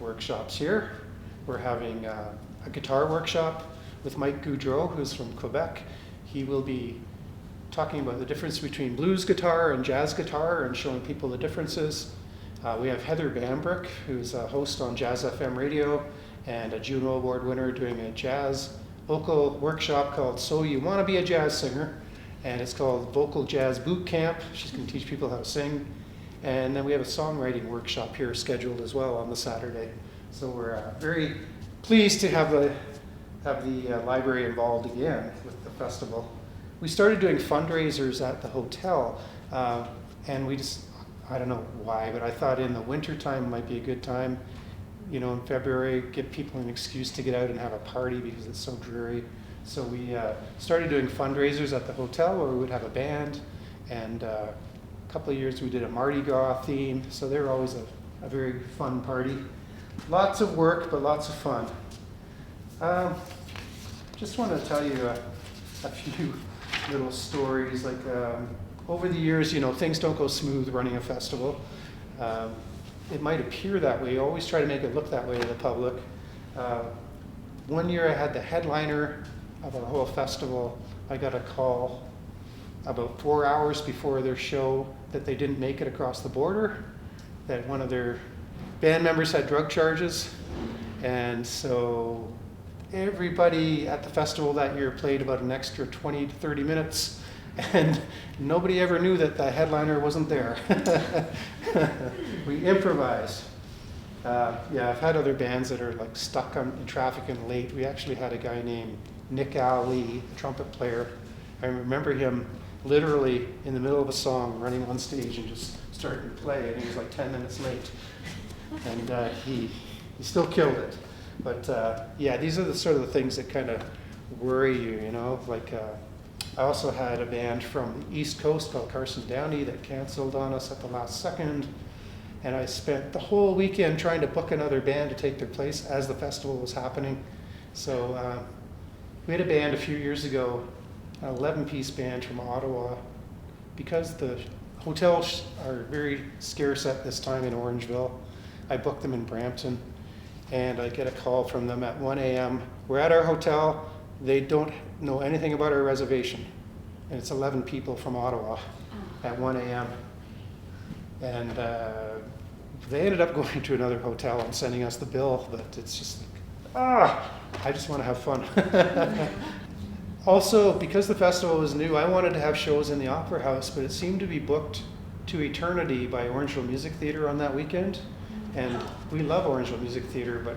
workshops here. We're having a guitar workshop with Mike Goudreau, who's from Quebec. He will be talking about the difference between blues guitar and jazz guitar and showing people the differences. We have Heather Bambrick, who's a host on Jazz FM radio and a Juno Award winner, doing a jazz vocal workshop called So You Want to Be a Jazz Singer, and it's called Vocal Jazz Boot Camp. She's going to teach people how to sing. And then we have a songwriting workshop here scheduled as well on the Saturday. So we're very pleased to have the library involved again with the festival. We started doing fundraisers at the hotel, and we just, I don't know why, but I thought in the winter time might be a good time, you know, in February, give people an excuse to get out and have a party because it's so dreary. So we started doing fundraisers at the hotel where we would have a band, and a couple of years we did a Mardi Gras theme, so they were always a very fun party. Lots of work, but lots of fun. Just want to tell you a few little stories. Like over the years, you know, things don't go smooth running a festival. It might appear that way. You always try to make it look that way to the public. One year I had the headliner of our whole festival. I got a call about 4 hours before their show that they didn't make it across the border, that one of their band members had drug charges. And so everybody at the festival that year played about an extra 20 to 30 minutes, and nobody ever knew that the headliner wasn't there. We improvised. Yeah, I've had other bands that are like stuck in traffic and late. We actually had a guy named Nick Ali, a trumpet player. I remember him literally in the middle of a song running on stage and just starting to play, and he was like 10 minutes late. And he still killed it. But yeah, these are the sort of the things that kind of worry you, you know. Like I also had a band from the East Coast called Carson Downey that canceled on us at the last second. And I spent the whole weekend trying to book another band to take their place as the festival was happening. So we had a band a few years ago, an 11-piece band from Ottawa. Because the hotels are very scarce at this time in Orangeville, I booked them in Brampton. And I get a call from them at 1 a.m. We're at our hotel. They don't know anything about our reservation. And it's 11 people from Ottawa at 1 a.m. And they ended up going to another hotel and sending us the bill, but it's just like, I just want to have fun. Also, because the festival was new, I wanted to have shows in the Opera House, but it seemed to be booked to eternity by Orangeville Music Theatre on that weekend. And we love Orangeville Music Theatre, but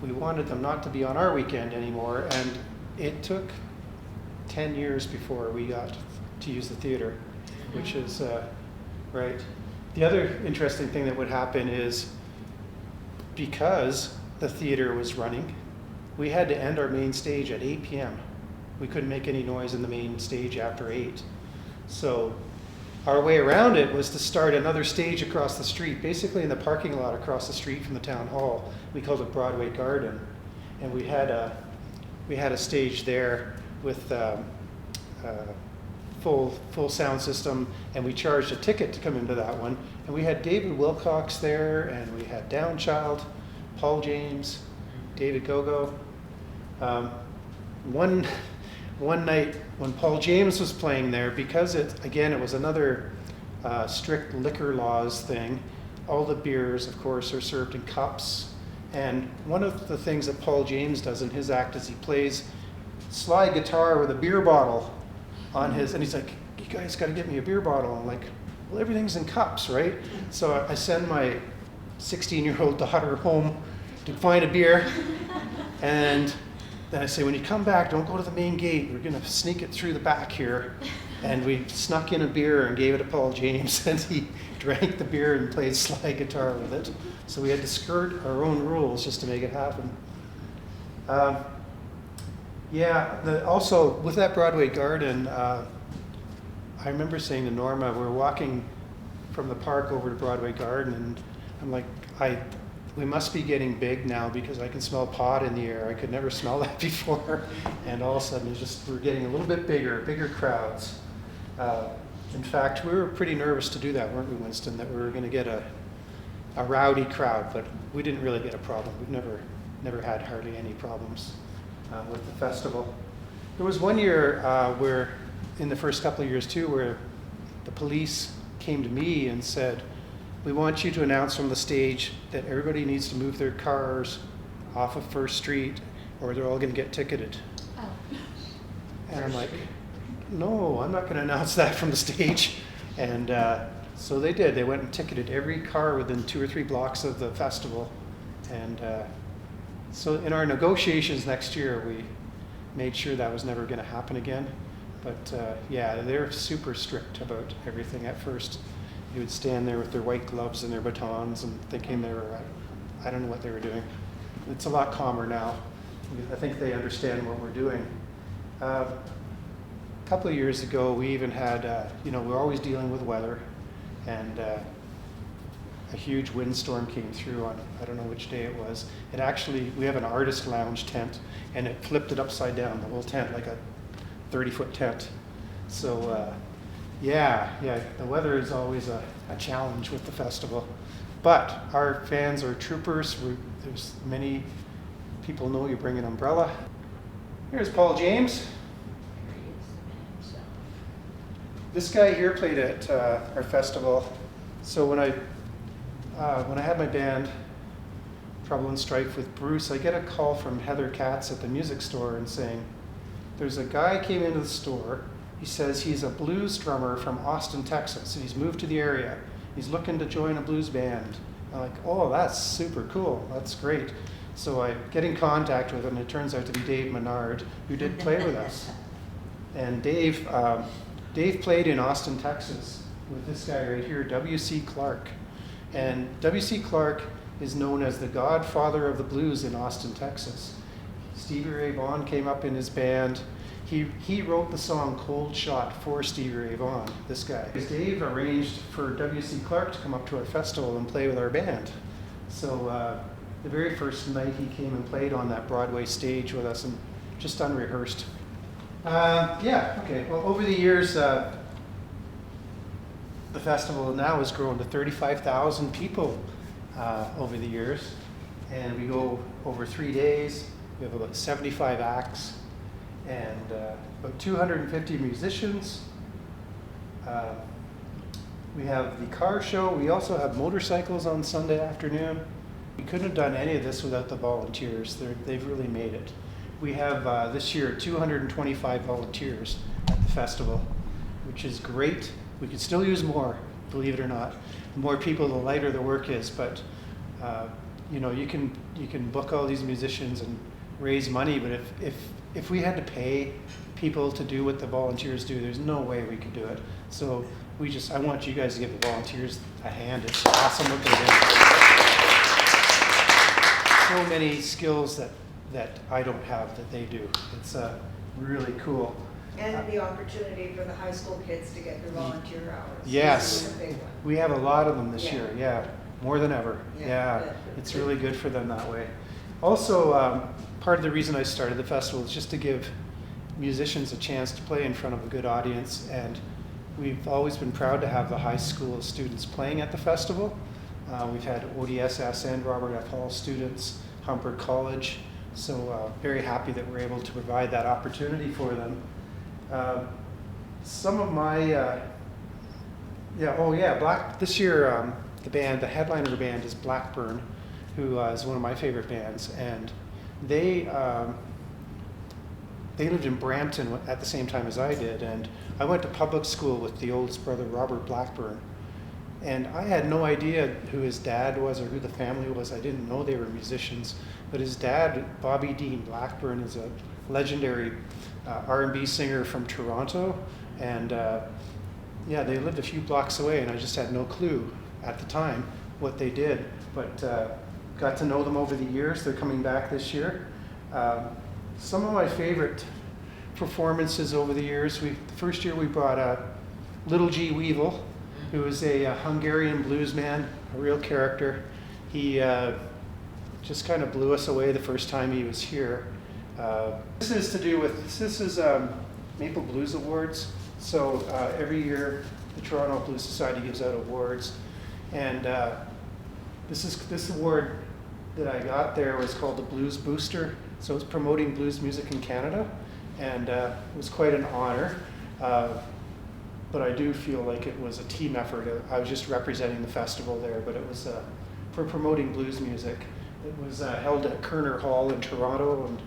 we wanted them not to be on our weekend anymore. And it took 10 years before we got to use the theater, which is right. The other interesting thing that would happen is because the theater was running, we had to end our main stage at 8 p.m. We couldn't make any noise in the main stage after 8. So our way around it was to start another stage across the street, basically in the parking lot across the street from the town hall. We called it Broadway Garden, and we had a stage there with full sound system, and we charged a ticket to come into that one. And we had David Wilcox there, and we had Downchild, Paul James, David Gogo. One night when Paul James was playing there, because it was another strict liquor laws thing, all the beers, of course, are served in cups. And one of the things that Paul James does in his act is he plays slide guitar with a beer bottle on his, and he's like, you guys got to get me a beer bottle. I'm like, well, everything's in cups, right? So I send my 16-year-old daughter home to find a beer, and then I say, when you come back, don't go to the main gate. We're going to sneak it through the back here. And we snuck in a beer and gave it to Paul James, and he drank the beer and played slide guitar with it. So we had to skirt our own rules just to make it happen. Also, with that Broadway Garden, I remember saying to Norma, we're walking from the park over to Broadway Garden, and I'm like, we must be getting big now because I can smell pot in the air. I could never smell that before. And all of a sudden, we're getting a little bit bigger crowds. In fact, we were pretty nervous to do that, weren't we, Winston, that we were going to get a rowdy crowd, but we didn't really get a problem. We've never had hardly any problems with the festival. There was one year where, in the first couple of years too, where the police came to me and said, "We want you to announce from the stage that everybody needs to move their cars off of First Street or they're all going to get ticketed." Oh. And I'm like, "No, I'm not going to announce that from the stage." And so they did. They went and ticketed every car within 2 or 3 blocks of the festival. And so in our negotiations next year, we made sure that was never going to happen again. But yeah, they're super strict about everything at first. You would stand there with their white gloves and their batons and thinking they were, I don't know what they were doing. It's a lot calmer now. I think they understand what we're doing. A couple of years ago, we even had, we're always dealing with weather, and a huge windstorm came through on, I don't know which day it was. It actually, we have an artist lounge tent, and it flipped it upside down, the whole tent, like a 30-foot tent. So yeah, the weather is always a challenge with the festival. But our fans are troopers. There's many people know you bring an umbrella. Here's Paul James. This guy here played at our festival. So when I had my band, Trouble and Strife with Bruce, I get a call from Heather Katz at the music store and saying, "There's a guy came into the store. He says he's a blues drummer from Austin, Texas, and he's moved to the area. He's looking to join a blues band." I'm like, "Oh, that's super cool. That's great." So I get in contact with him, and it turns out to be Dave Menard, who did play with us. And Dave played in Austin, Texas with this guy right here, W.C. Clark. And W.C. Clark is known as the godfather of the blues in Austin, Texas. Stevie Ray Vaughan came up in his band. He wrote the song Cold Shot for Stevie Ray Vaughan, this guy. Dave arranged for W.C. Clark to come up to our festival and play with our band. So the very first night he came and played on that Broadway stage with us, and just unrehearsed. Well, over the years, the festival now has grown to 35,000 people over the years, and we go over 3 days. We have about 75 acts and about 250 musicians. We have the car show. We also have motorcycles on Sunday afternoon. We couldn't have done any of this without the volunteers. They've really made it. We have this year 225 volunteers at the festival, which is great. We could still use more, believe it or not. The more people, the lighter the work is. But you can book all these musicians and raise money. But if we had to pay people to do what the volunteers do, there's no way we could do it. So I want you guys to give the volunteers a hand. It's awesome what they do. So many skills that I don't have that they do. It's really cool. And the opportunity for the high school kids to get their volunteer hours. Yes, This is a big one. we have a lot of them this Yeah. year. Yeah, more than ever. Yeah, Yeah, good. it's really good for them that way. Also, part of the reason I started the festival is just to give musicians a chance to play in front of a good audience, and we've always been proud to have the high school students playing at the festival. We've had ODSS and Robert F. Hall students, Humber College, so very happy that we're able to provide that opportunity for them. Some of my, this year the headliner of the band is Blackburn, who is one of my favorite bands, and they lived in Brampton at the same time as I did, and I went to public school with the oldest brother, Robert Blackburn, and I had no idea who his dad was or who the family was. I didn't know they were musicians, but his dad, Bobby Dean Blackburn, is a legendary R&B singer from Toronto, and they lived a few blocks away, and I just had no clue at the time what they did, but got to know them over the years. They're coming back this year. Some of my favorite performances over the years, the first year we brought Little G. Weevil, who is a Hungarian blues man, a real character. He just kind of blew us away the first time he was here. This is Maple Blues Awards. So every year the Toronto Blues Society gives out awards, and this award that I got there was called the Blues Booster. So it's promoting blues music in Canada, and it was quite an honor. But I do feel like it was a team effort. I was just representing the festival there, but it was for promoting blues music. It was held at Kerner Hall in Toronto, and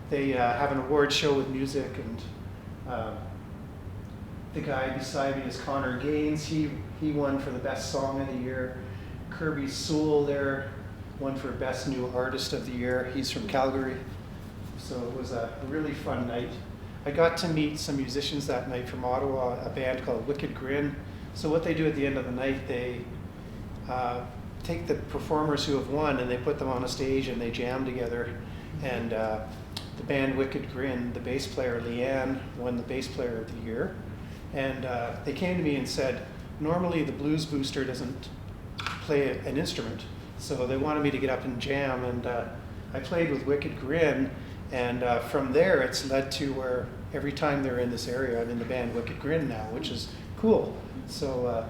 they have an award show with music, and the guy beside me is Connor Gaines. He won for the best song of the year. Kirby Sewell there won for best new artist of the year. He's from Calgary. So it was a really fun night. I got to meet some musicians that night from Ottawa, a band called Wicked Grin. So what they do at the end of the night, they take the performers who have won and they put them on a stage and they jam together. And the band Wicked Grin, the bass player Leanne won the bass player of the year. And they came to me and said, normally the Blues Booster doesn't play an instrument. So they wanted me to get up and jam, and I played with Wicked Grin. And from there, it's led to where every time they're in this area, I'm in the band Wicked Grin now, which is cool. So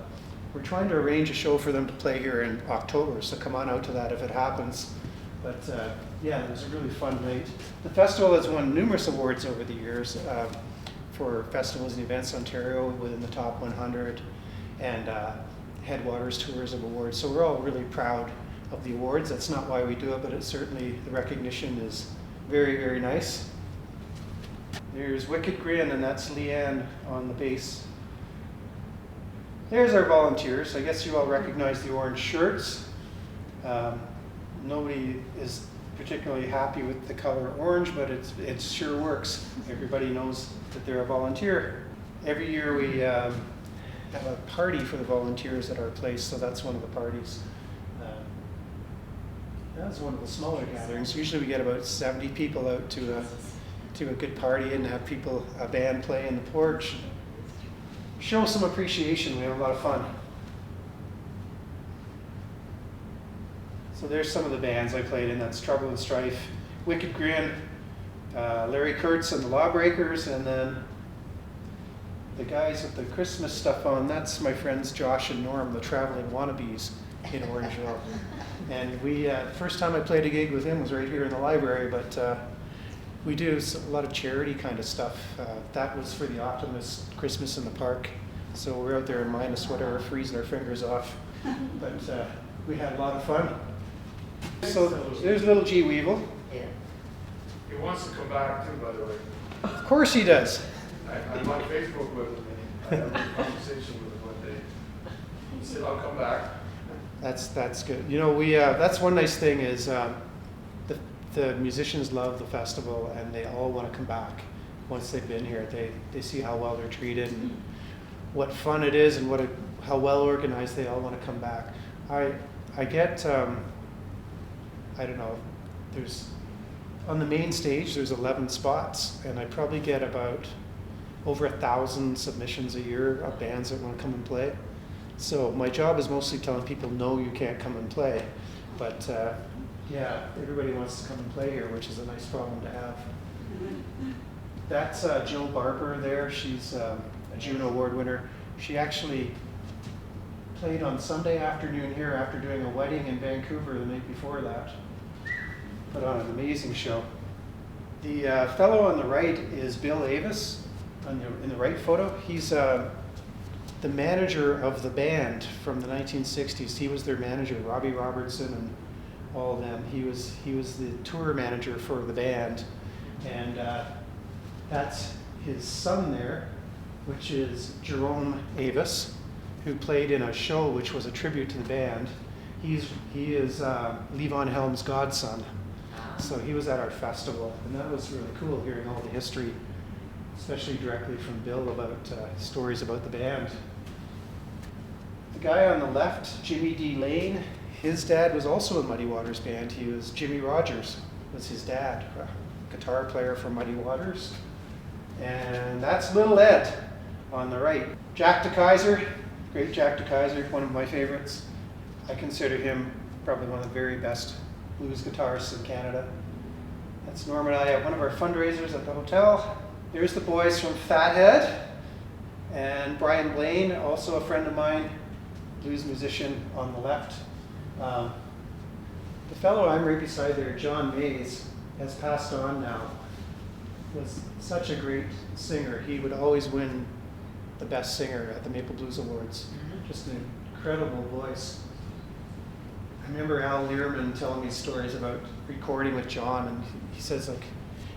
we're trying to arrange a show for them to play here in October, so come on out to that if it happens. But yeah, it was a really fun night. The festival has won numerous awards over the years for Festivals and Events Ontario within the top 100 and Headwaters Tourism Awards. So we're all really proud of the awards. That's not why we do it, but it certainly, the recognition is very, very nice. There's Wicked Grin, and that's Leanne on the bass. There's our volunteers. I guess you all recognize the orange shirts. Nobody is particularly happy with the color orange, but it sure works. Everybody knows that they're a volunteer. Every year we have a party for the volunteers at our place, so that's one of the parties. That's one of the smaller gatherings. Usually we get about 70 people out to a good party and have a band play in the porch. Show some appreciation. We have a lot of fun. So there's some of the bands I played in. That's Trouble and Strife, Wicked Grin, Larry Kurtz and the Lawbreakers, and then the guys with the Christmas stuff on, that's my friends Josh and Norm, the Traveling Wannabes in Orangeville. And the first time I played a gig with him was right here in the library, but we do a lot of charity kind of stuff. That was for the Optimist Christmas in the Park. So we're out there in minus whatever, freezing our fingers off. But we had a lot of fun. So there's little G. Weevil. Yeah. He wants to come back too, by the way. Of course he does. I'm on Facebook with him, and I had a conversation with him one day. He said, I'll come back. That's good. You know, that's one nice thing is the musicians love the festival, and they all want to come back once they've been here. They see how well they're treated and what fun it is, and how well organized they all want to come back. I get I don't know. There's on the main stage there's 11 spots, and I probably get about over 1,000 submissions a year of bands that want to come and play. So my job is mostly telling people, no, you can't come and play. But yeah, everybody wants to come and play here, which is a nice problem to have. That's Jill Barber there. She's a Juno Award winner. She actually played on Sunday afternoon here after doing a wedding in Vancouver the night before that. Put on an amazing show. The fellow on the right is Bill Avis in the right photo. He's the manager of the band from the 1960s. He was their manager, Robbie Robertson and all of them. He was the tour manager for the band, and that's his son there, which is Jerome Avis, who played in a show which was a tribute to the band. He is Levon Helm's godson, so he was at our festival, and that was really cool hearing all the history, especially directly from Bill about stories about the band. The guy on the left, Jimmy D. Lane, his dad was also in Muddy Waters band. He was Jimmy Rogers, was his dad, a guitar player for Muddy Waters. And that's Little Ed on the right. Jack DeKaiser, great Jack DeKaiser, one of my favorites. I consider him probably one of the very best blues guitarists in Canada. That's Norm and I at one of our fundraisers at the hotel. There's the boys from Fathead, and Brian Blaine, also a friend of mine, blues musician on the left. The fellow I'm right beside there, John Mays, has passed on now. Was such a great singer. He would always win the best singer at the Maple Blues Awards. Just an incredible voice. I remember Al Learman telling me stories about recording with John, and he says, like,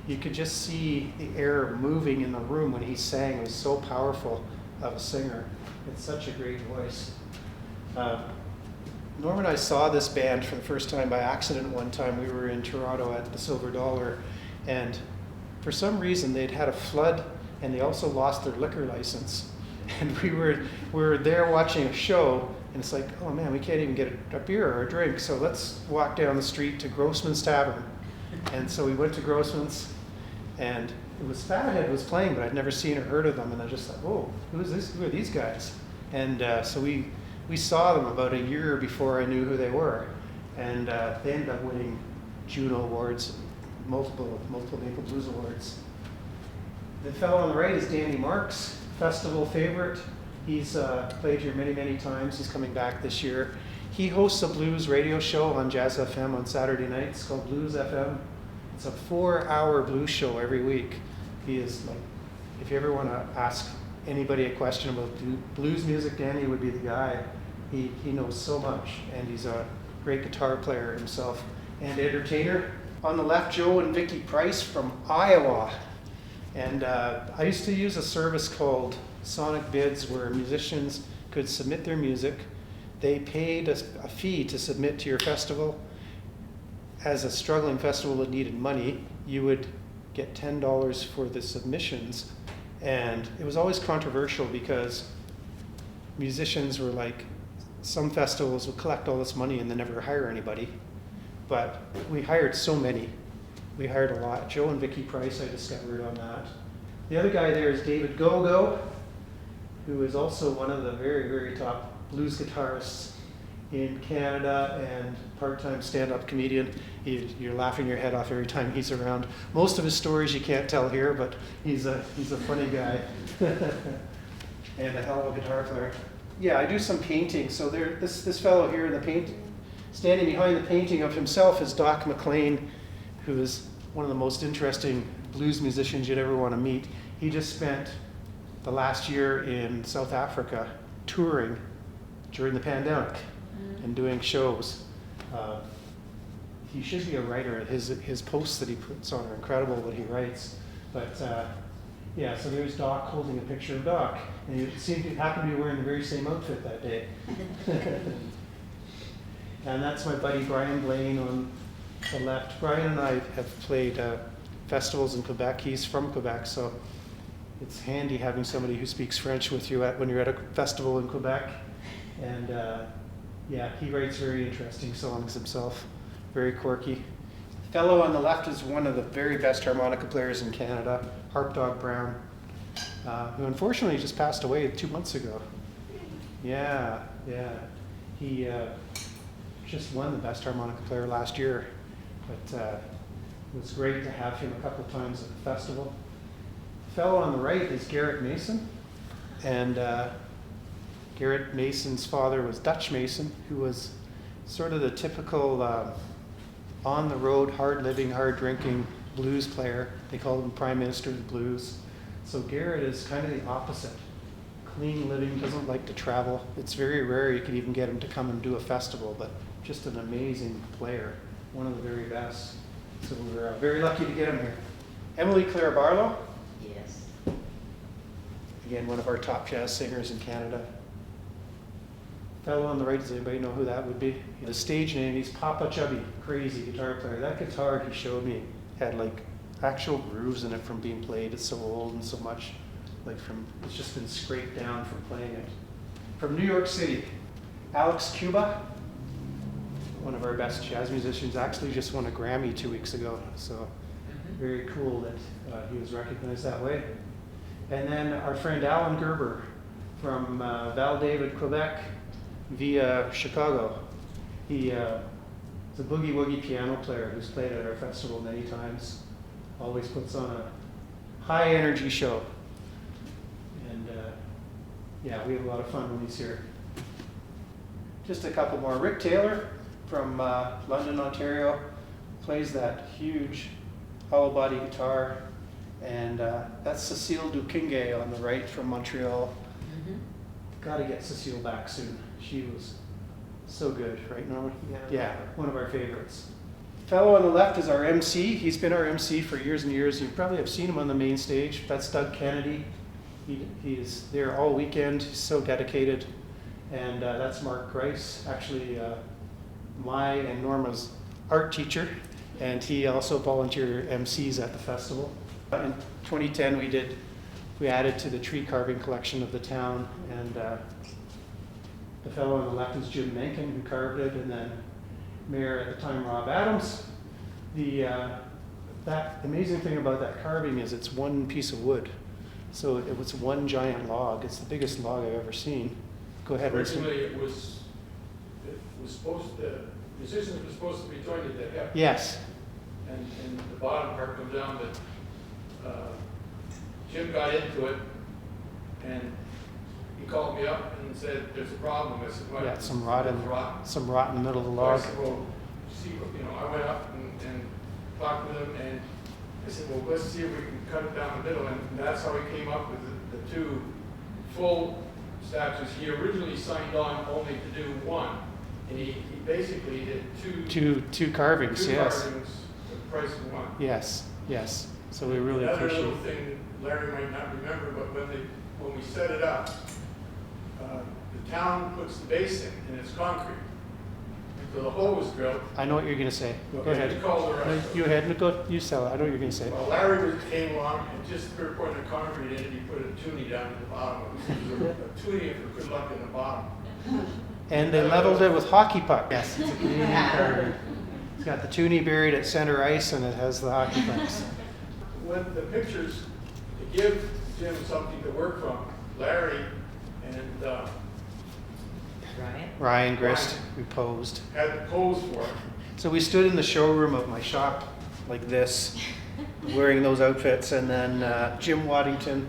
you could just see the air moving in the room when he sang. It was so powerful of a singer. It's such a great voice. Norm and I saw this band for the first time by accident one time. We were in Toronto at the Silver Dollar, and for some reason they'd had a flood, and they also lost their liquor license. And we were there watching a show, and it's like, oh man, we can't even get a beer or a drink, so let's walk down the street to Grossman's Tavern. And so we went to Grossman's, and it was Fathead was playing, but I'd never seen or heard of them, and I just thought, oh, who are these guys? And so we saw them about a year before I knew who they were, and they ended up winning Juno Awards, multiple Maple Blues Awards. The fellow on the right is Danny Marks, festival favorite. He's played here many, many times. He's coming back this year. He hosts a blues radio show on Jazz FM on Saturday nights called Blues FM. It's a 4-hour blues show every week. He is like, if you ever want to ask anybody a question about blues music, Danny would be the guy. He knows so much, and he's a great guitar player himself and entertainer. On the left, Joe and Vicki Price from Iowa. And I used to use a service called Sonic Bids where musicians could submit their music. They paid a fee to submit to your festival. As a struggling festival that needed money, you would get $10 for the submissions. And it was always controversial because musicians were like, some festivals would collect all this money and then never hire anybody. But we hired so many. We hired a lot. Joe and Vicki Price, I discovered on that. The other guy there is David Gogo, who is also one of the very, very top blues guitarists in Canada and part-time stand-up comedian. You're laughing your head off every time he's around. Most of his stories you can't tell here, but he's a funny guy and a hell of a guitar player. Yeah, I do some painting. So there, this fellow here in the painting, standing behind the painting of himself is Doc Mclean, who is one of the most interesting blues musicians you'd ever want to meet. He just spent the last year in South Africa touring during the pandemic and doing shows. He should be a writer. His posts that he puts on are incredible, what he writes. But yeah, so there's Doc holding a picture of Doc, and he seemed to happen to be wearing the very same outfit that day. And that's my buddy Brian Blaine on the left. Brian and I have played festivals in Quebec. He's from Quebec, so it's handy having somebody who speaks French with you when you're at a festival in Quebec. And yeah, he writes very interesting songs himself, very quirky. The fellow on the left is one of the very best harmonica players in Canada, Harp Dog Brown, who unfortunately just passed away 2 months ago. Yeah. He just won the best harmonica player last year, but it was great to have him a couple times at the festival. The fellow on the right is Garrett Mason, and Garrett Mason's father was Dutch Mason, who was sort of the typical on-the-road, hard-living, hard-drinking blues player. They called him Prime Minister of the Blues. So Garrett is kind of the opposite. Clean living, doesn't like to travel. It's very rare you could even get him to come and do a festival, but just an amazing player, one of the very best. So we're very lucky to get him here. Emily Claire Barlow. Yes. Again, one of our top jazz singers in Canada. Fellow on the right, does anybody know who that would be? The stage name, he's Papa Chubby, crazy guitar player. That guitar he showed me had like actual grooves in it from being played. It's so old and so much, like it's just been scraped down from playing it. From New York City, Alex Cuba, one of our best jazz musicians, actually just won a Grammy 2 weeks ago. So very cool that he was recognized that way. And then our friend Alan Gerber from Val David, Quebec, via Chicago. He He's a boogie woogie piano player who's played at our festival many times. Always puts on a high energy show. And yeah, we have a lot of fun when he's here. Just a couple more. Rick Taylor from London, Ontario, plays that huge hollow body guitar. And that's Cecile Duquingue on the right from Montreal. Got to get Cecile back soon. She was so good, right, Norman? Yeah, one of our favorites. Fellow on the left is our MC. He's been our MC for years and years. You probably have seen him on the main stage. That's Doug Kennedy. He is there all weekend. He's so dedicated. And that's Mark Grice, actually my and Norma's art teacher. And he also volunteer MCs at the festival. In 2010, we added to the tree carving collection of the town, and the fellow on the left is Jim Mencken, who carved it, and then Mayor at the time, Rob Adams. That amazing thing about that carving is it's one piece of wood. So it was one giant log. It's the biggest log I've ever seen. Go ahead, Winston. Originally, it was supposed to, musicians were supposed to be joined at the hip. Yes. And the bottom part comes down, but Jim got into it, and he called me up and said, "There's a problem." I said, "What?" Yeah, some rot in the middle of the I log. said, "Well, I went up and talked with him, and I said, well, let's see if we can cut it down the middle," and that's how he came up with the two full statues. He originally signed on only to do one, and he basically did two carvings. Yes. Carvings for the price of one. Yes. Yes. So we really Another appreciate little thing Larry might not remember, but when we set it up, the town puts the base in, and it's concrete. So the hole was drilled. I know what you're going to say. Go ahead. He called the rest. You ahead. Go. You sell it. I know what you're going to say. Well, Larry came along, and just for putting the concrete in it, he put a toonie down at the bottom. It was a toonie for good luck in the bottom. And they leveled it with hockey puck. Yes, it's a Canadian carving. It's got the toonie buried at center ice, and it has the hockey pucks. When the pictures, to give Jim something to work from, Larry and Ryan Grist, we posed. had to pose for it. So we stood in the showroom of my shop like this, wearing those outfits, and then Jim Waddington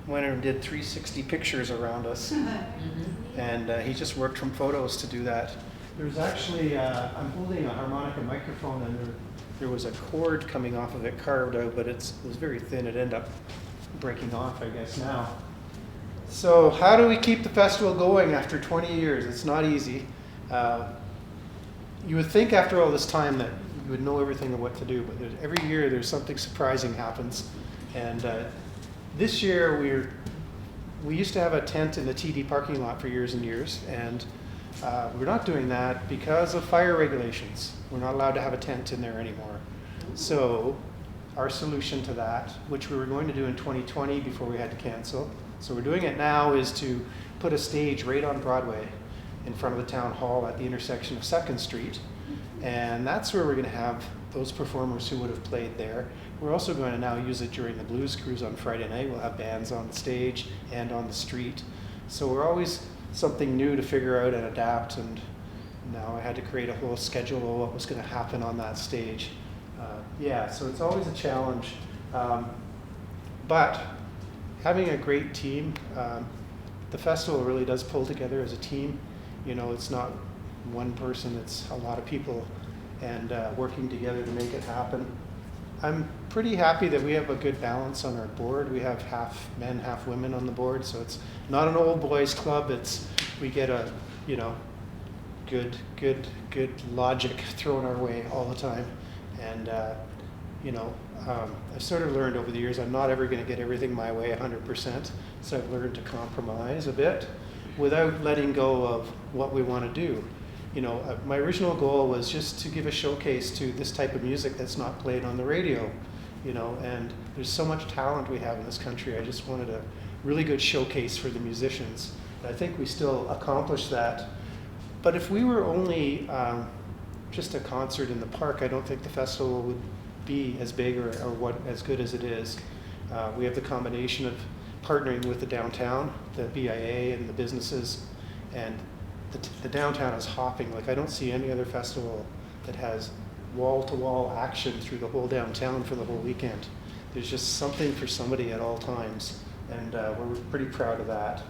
went and did 360 pictures around us. And he just worked from photos to do that. There's actually, I'm holding a harmonica microphone, and there was a cord coming off of it carved out, but it was very thin. It ended up breaking off, I guess, now. So how do we keep the festival going after 20 years? It's not easy. You would think after all this time that you would know everything of what to do, but every year there's something surprising happens. And this year we used to have a tent in the TD parking lot for years and years, and we're not doing that because of fire regulations. We're not allowed to have a tent in there anymore. So our solution to that, which we were going to do in 2020 before we had to cancel, so we're doing it now, is to put a stage right on Broadway in front of the town hall at the intersection of 2nd Street. And that's where we're going to have those performers who would have played there. We're also going to now use it during the Blues Cruise on Friday night. We'll have bands on the stage and on the street. So we're always something new to figure out and adapt. And now I had to create a whole schedule of what was going to happen on that stage. Yeah, so it's always a challenge. But having a great team, the festival really does pull together as a team. You know, it's not one person, it's a lot of people, and working together to make it happen. I'm pretty happy that we have a good balance on our board. We have half men, half women on the board, so it's not an old boys club. We get a, good logic thrown our way all the time. And I've sort of learned over the years I'm not ever going to get everything my way 100%. So I've learned to compromise a bit without letting go of what we want to do. My original goal was just to give a showcase to this type of music that's not played on the radio, and there's so much talent we have in this country. I just wanted a really good showcase for the musicians. And I think we still accomplished that. But if we were only just a concert in the park, I don't think the festival would be as big or as good as it is. We have the combination of partnering with the downtown, the BIA and the businesses, and the downtown is hopping. Like, I don't see any other festival that has wall-to-wall action through the whole downtown for the whole weekend. There's just something for somebody at all times, and we're pretty proud of that.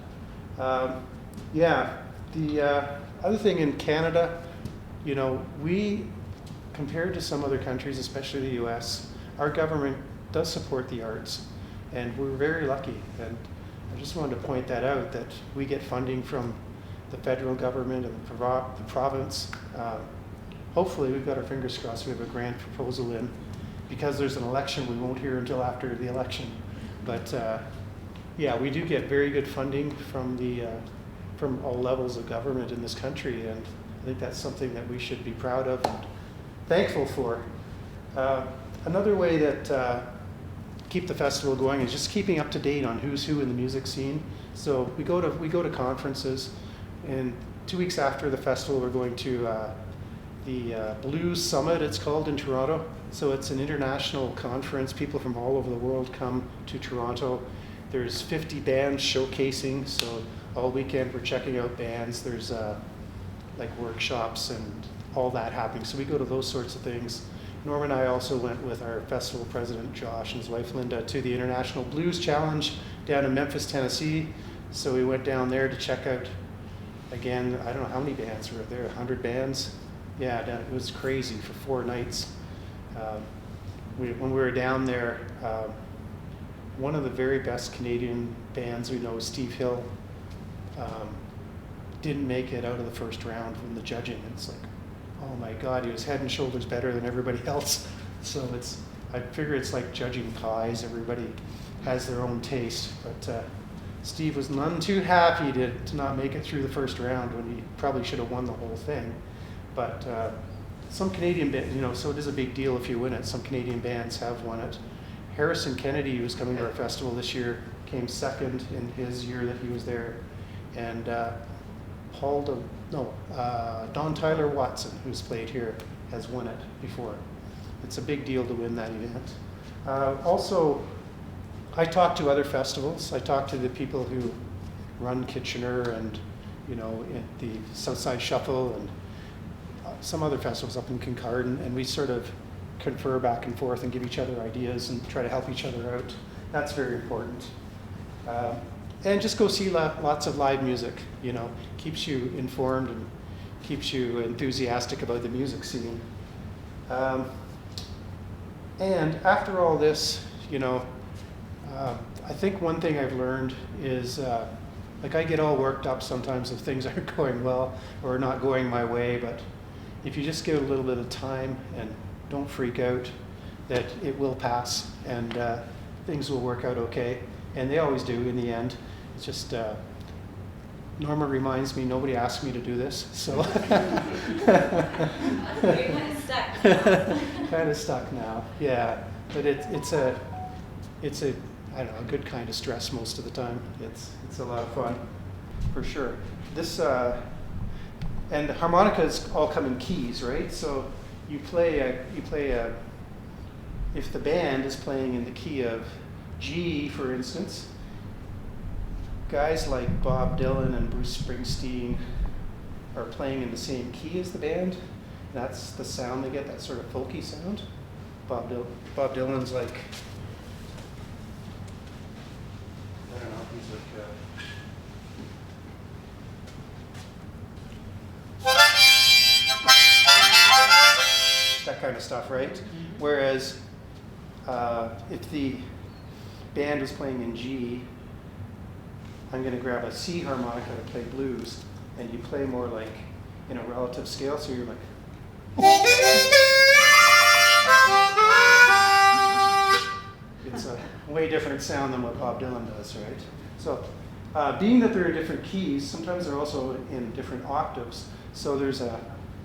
The other thing in Canada, you know, we, compared to some other countries, especially the US, our government does support the arts, and we're very lucky. And I just wanted to point that out, that we get funding from the federal government and the province. Hopefully, we've got our fingers crossed, we have a grant proposal in. Because there's an election, we won't hear until after the election. But yeah, we do get very good funding from all levels of government in this country, and I think that's something that we should be proud of and thankful for. Another way that keep the festival going is just keeping up to date on who's who in the music scene. So we go to conferences, and 2 weeks after the festival, we're going to the Blues Summit, it's called, in Toronto. So it's an international conference. People from all over the world come to Toronto. There's 50 bands showcasing, so all weekend we're checking out bands. There's like workshops and all that happening. So we go to those sorts of things. Norm and I also went with our festival president, Josh, and his wife, Linda, to the International Blues Challenge down in Memphis, Tennessee. So we went down there to check out, again, I don't know how many bands were there, 100 bands? Yeah, it was crazy for 4 nights. When we were down there, one of the very best Canadian bands we know, Steve Hill, didn't make it out of the first round from the judging. It's like, oh my God, he was head and shoulders better than everybody else. So I figure it's like judging pies. Everybody has their own taste. But Steve was none too happy to not make it through the first round when he probably should have won the whole thing. But some Canadian bands, you know, so it is a big deal if you win it. Some Canadian bands have won it. Harrison Kennedy, who's coming to our festival this year, came second in his year that he was there. And Don Tyler Watson, who's played here, has won it before. It's a big deal to win that event. Also, I talk to other festivals. I talk to the people who run Kitchener and, you know, at the Southside Shuffle and some other festivals up in Kincardine, and we sort of confer back and forth and give each other ideas and try to help each other out. That's very important. And just go see lots of live music, you know, keeps you informed and keeps you enthusiastic about the music scene. And after all this, you know, I think one thing I've learned is, like, I get all worked up sometimes if things aren't going well or not going my way, but if you just give it a little bit of time and don't freak out, that it will pass and things will work out okay. And they always do in the end. It's just, Norma reminds me, nobody asked me to do this, so. You're kind of stuck now. Kind of stuck now, yeah. But it's a I don't know, a good kind of stress most of the time. It's a lot of fun, for sure. This, and harmonicas all come in keys, right? So you play if the band is playing in the key of G, for instance, guys like Bob Dylan and Bruce Springsteen are playing in the same key as the band. That's the sound they get, that sort of folky sound. Bob Dylan's like, I don't know, he's like, that kind of stuff, right? Whereas if the band is playing in G, I'm going to grab a C harmonica to play blues, and you play more like in a relative scale, so you're like. It's a way different sound than what Bob Dylan does, right? So being that they're in different keys, sometimes they're also in different octaves. So there's a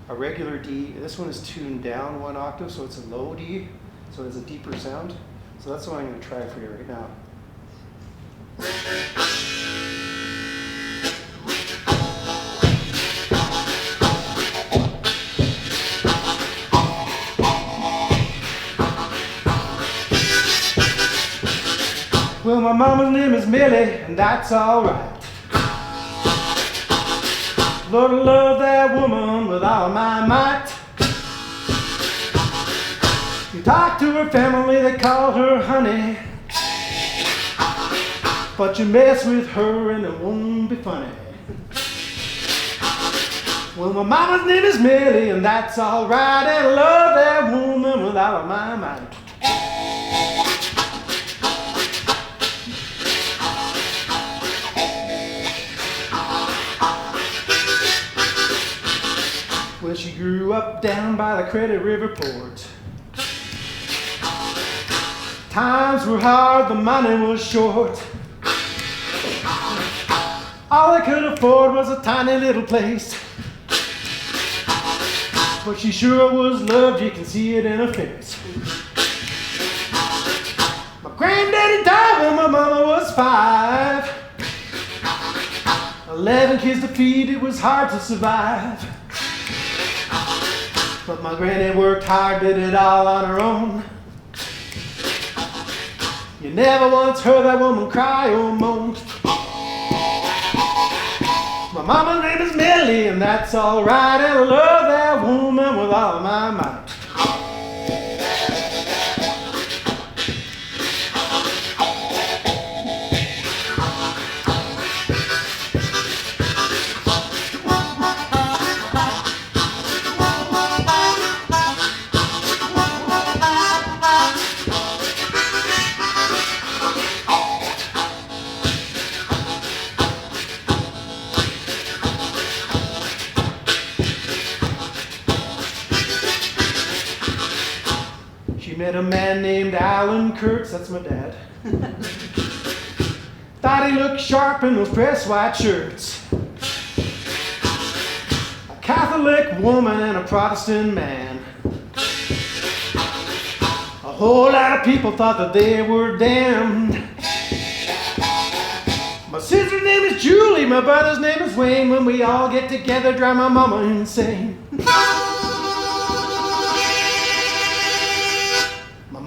regular D. This one is tuned down 1 octave, so it's a low D, so it's a deeper sound. So that's what I'm going to try for you right now. Well, my mama's name is Millie, and that's all right. Lord, I love that woman with all my might. talked to her family, they called her honey. But you mess with her and it won't be funny. Well, my mama's name is Millie, and that's alright, and I love that woman with all of my might. Well, she grew up down by the Credit River port. Times were hard, the money was short. All I could afford was a tiny little place. But she sure was loved, you can see it in her face. My granddaddy died when my mama was 5. 11 kids to feed, it was hard to survive. But my granny worked hard, did it all on her own. You never once heard that woman cry or moan. My mama's name is Millie, and that's alright, and I love that woman with all of my might. Met a man named Kurtz, that's my dad. Thought he looked sharp in those pressed white shirts. A Catholic woman and a Protestant man. A whole lot of people thought that they were damned. My sister's name is Julie, my brother's name is Wayne. When we all get together, drive my mama insane.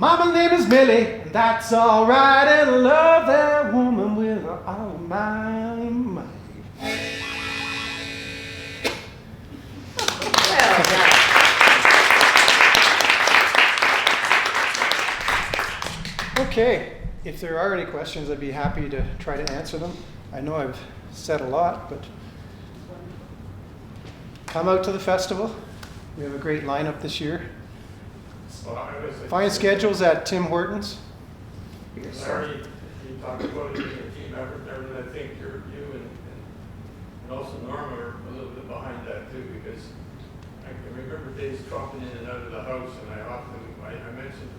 Mama's name is Millie, and that's alright, and I love that woman with all of my might. Okay, if there are any questions, I'd be happy to try to answer them. I know I've said a lot, but come out to the festival. We have a great lineup this year. Find schedules at Tim Hortons. Sorry, you talked about it as a team effort, and I think you and also Norma are a little bit behind that too, because I can remember days dropping in and out of the house, and I mentioned,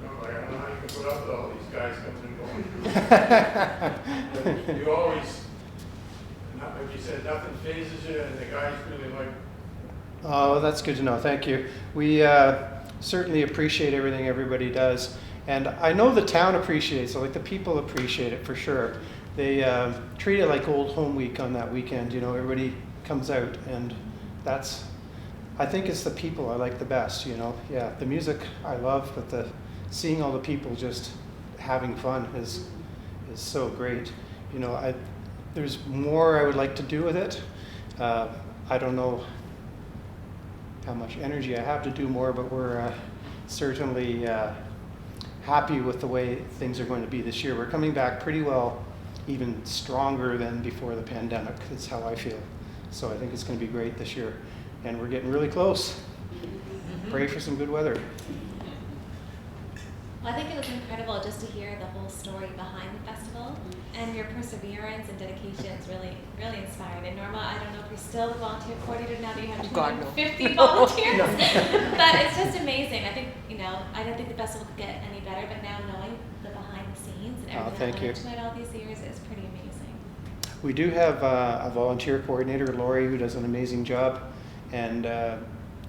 I don't know how you can put up with all these guys coming and going. But you always, like you said, nothing phases you, and the guys really like. Oh, that's good to know. Thank you. We certainly appreciate everything everybody does, and I know the town appreciates it, like the people appreciate it for sure. They treat it like Old Home Week on that weekend, you know, everybody comes out, and I think it's the people I like the best, you know. Yeah, the music I love, but seeing all the people just having fun is so great. You know, there's more I would like to do with it. I don't know how much energy I have to do more, but we're certainly happy with the way things are going to be this year. We're coming back pretty well, even stronger than before the pandemic. That's how I feel. So I think it's going to be great this year. And we're getting really close. Pray for some good weather. Well, I think it was incredible just to hear the whole story behind the festival, and your perseverance and dedication is really, really inspiring. And Norma, I don't know if you're still the volunteer coordinator now that you have 250 volunteers, but it's just amazing. I think, you know, I don't think the festival could get any better, but now knowing the behind the scenes and everything that went into it all these years is pretty amazing. We do have a volunteer coordinator, Lori, who does an amazing job, and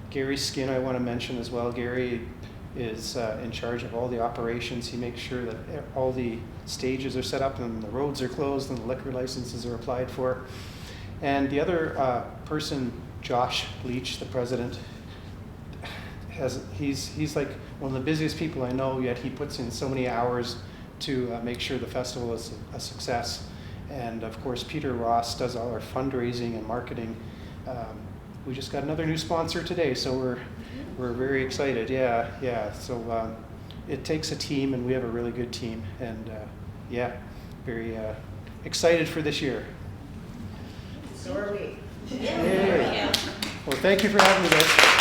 Gary Skin I want to mention as well. Gary is in charge of all the operations. He makes sure that all the stages are set up and the roads are closed and the liquor licenses are applied for. And the other person, Josh Leach, the president, he's like one of the busiest people I know, yet he puts in so many hours to make sure the festival is a success. And of course, Peter Ross does all our fundraising and marketing. We just got another new sponsor today, so we're we're very excited. Yeah, yeah. So it takes a team, and we have a really good team, and yeah, very excited for this year. So are we. Yay. Well, thank you for having me, guys.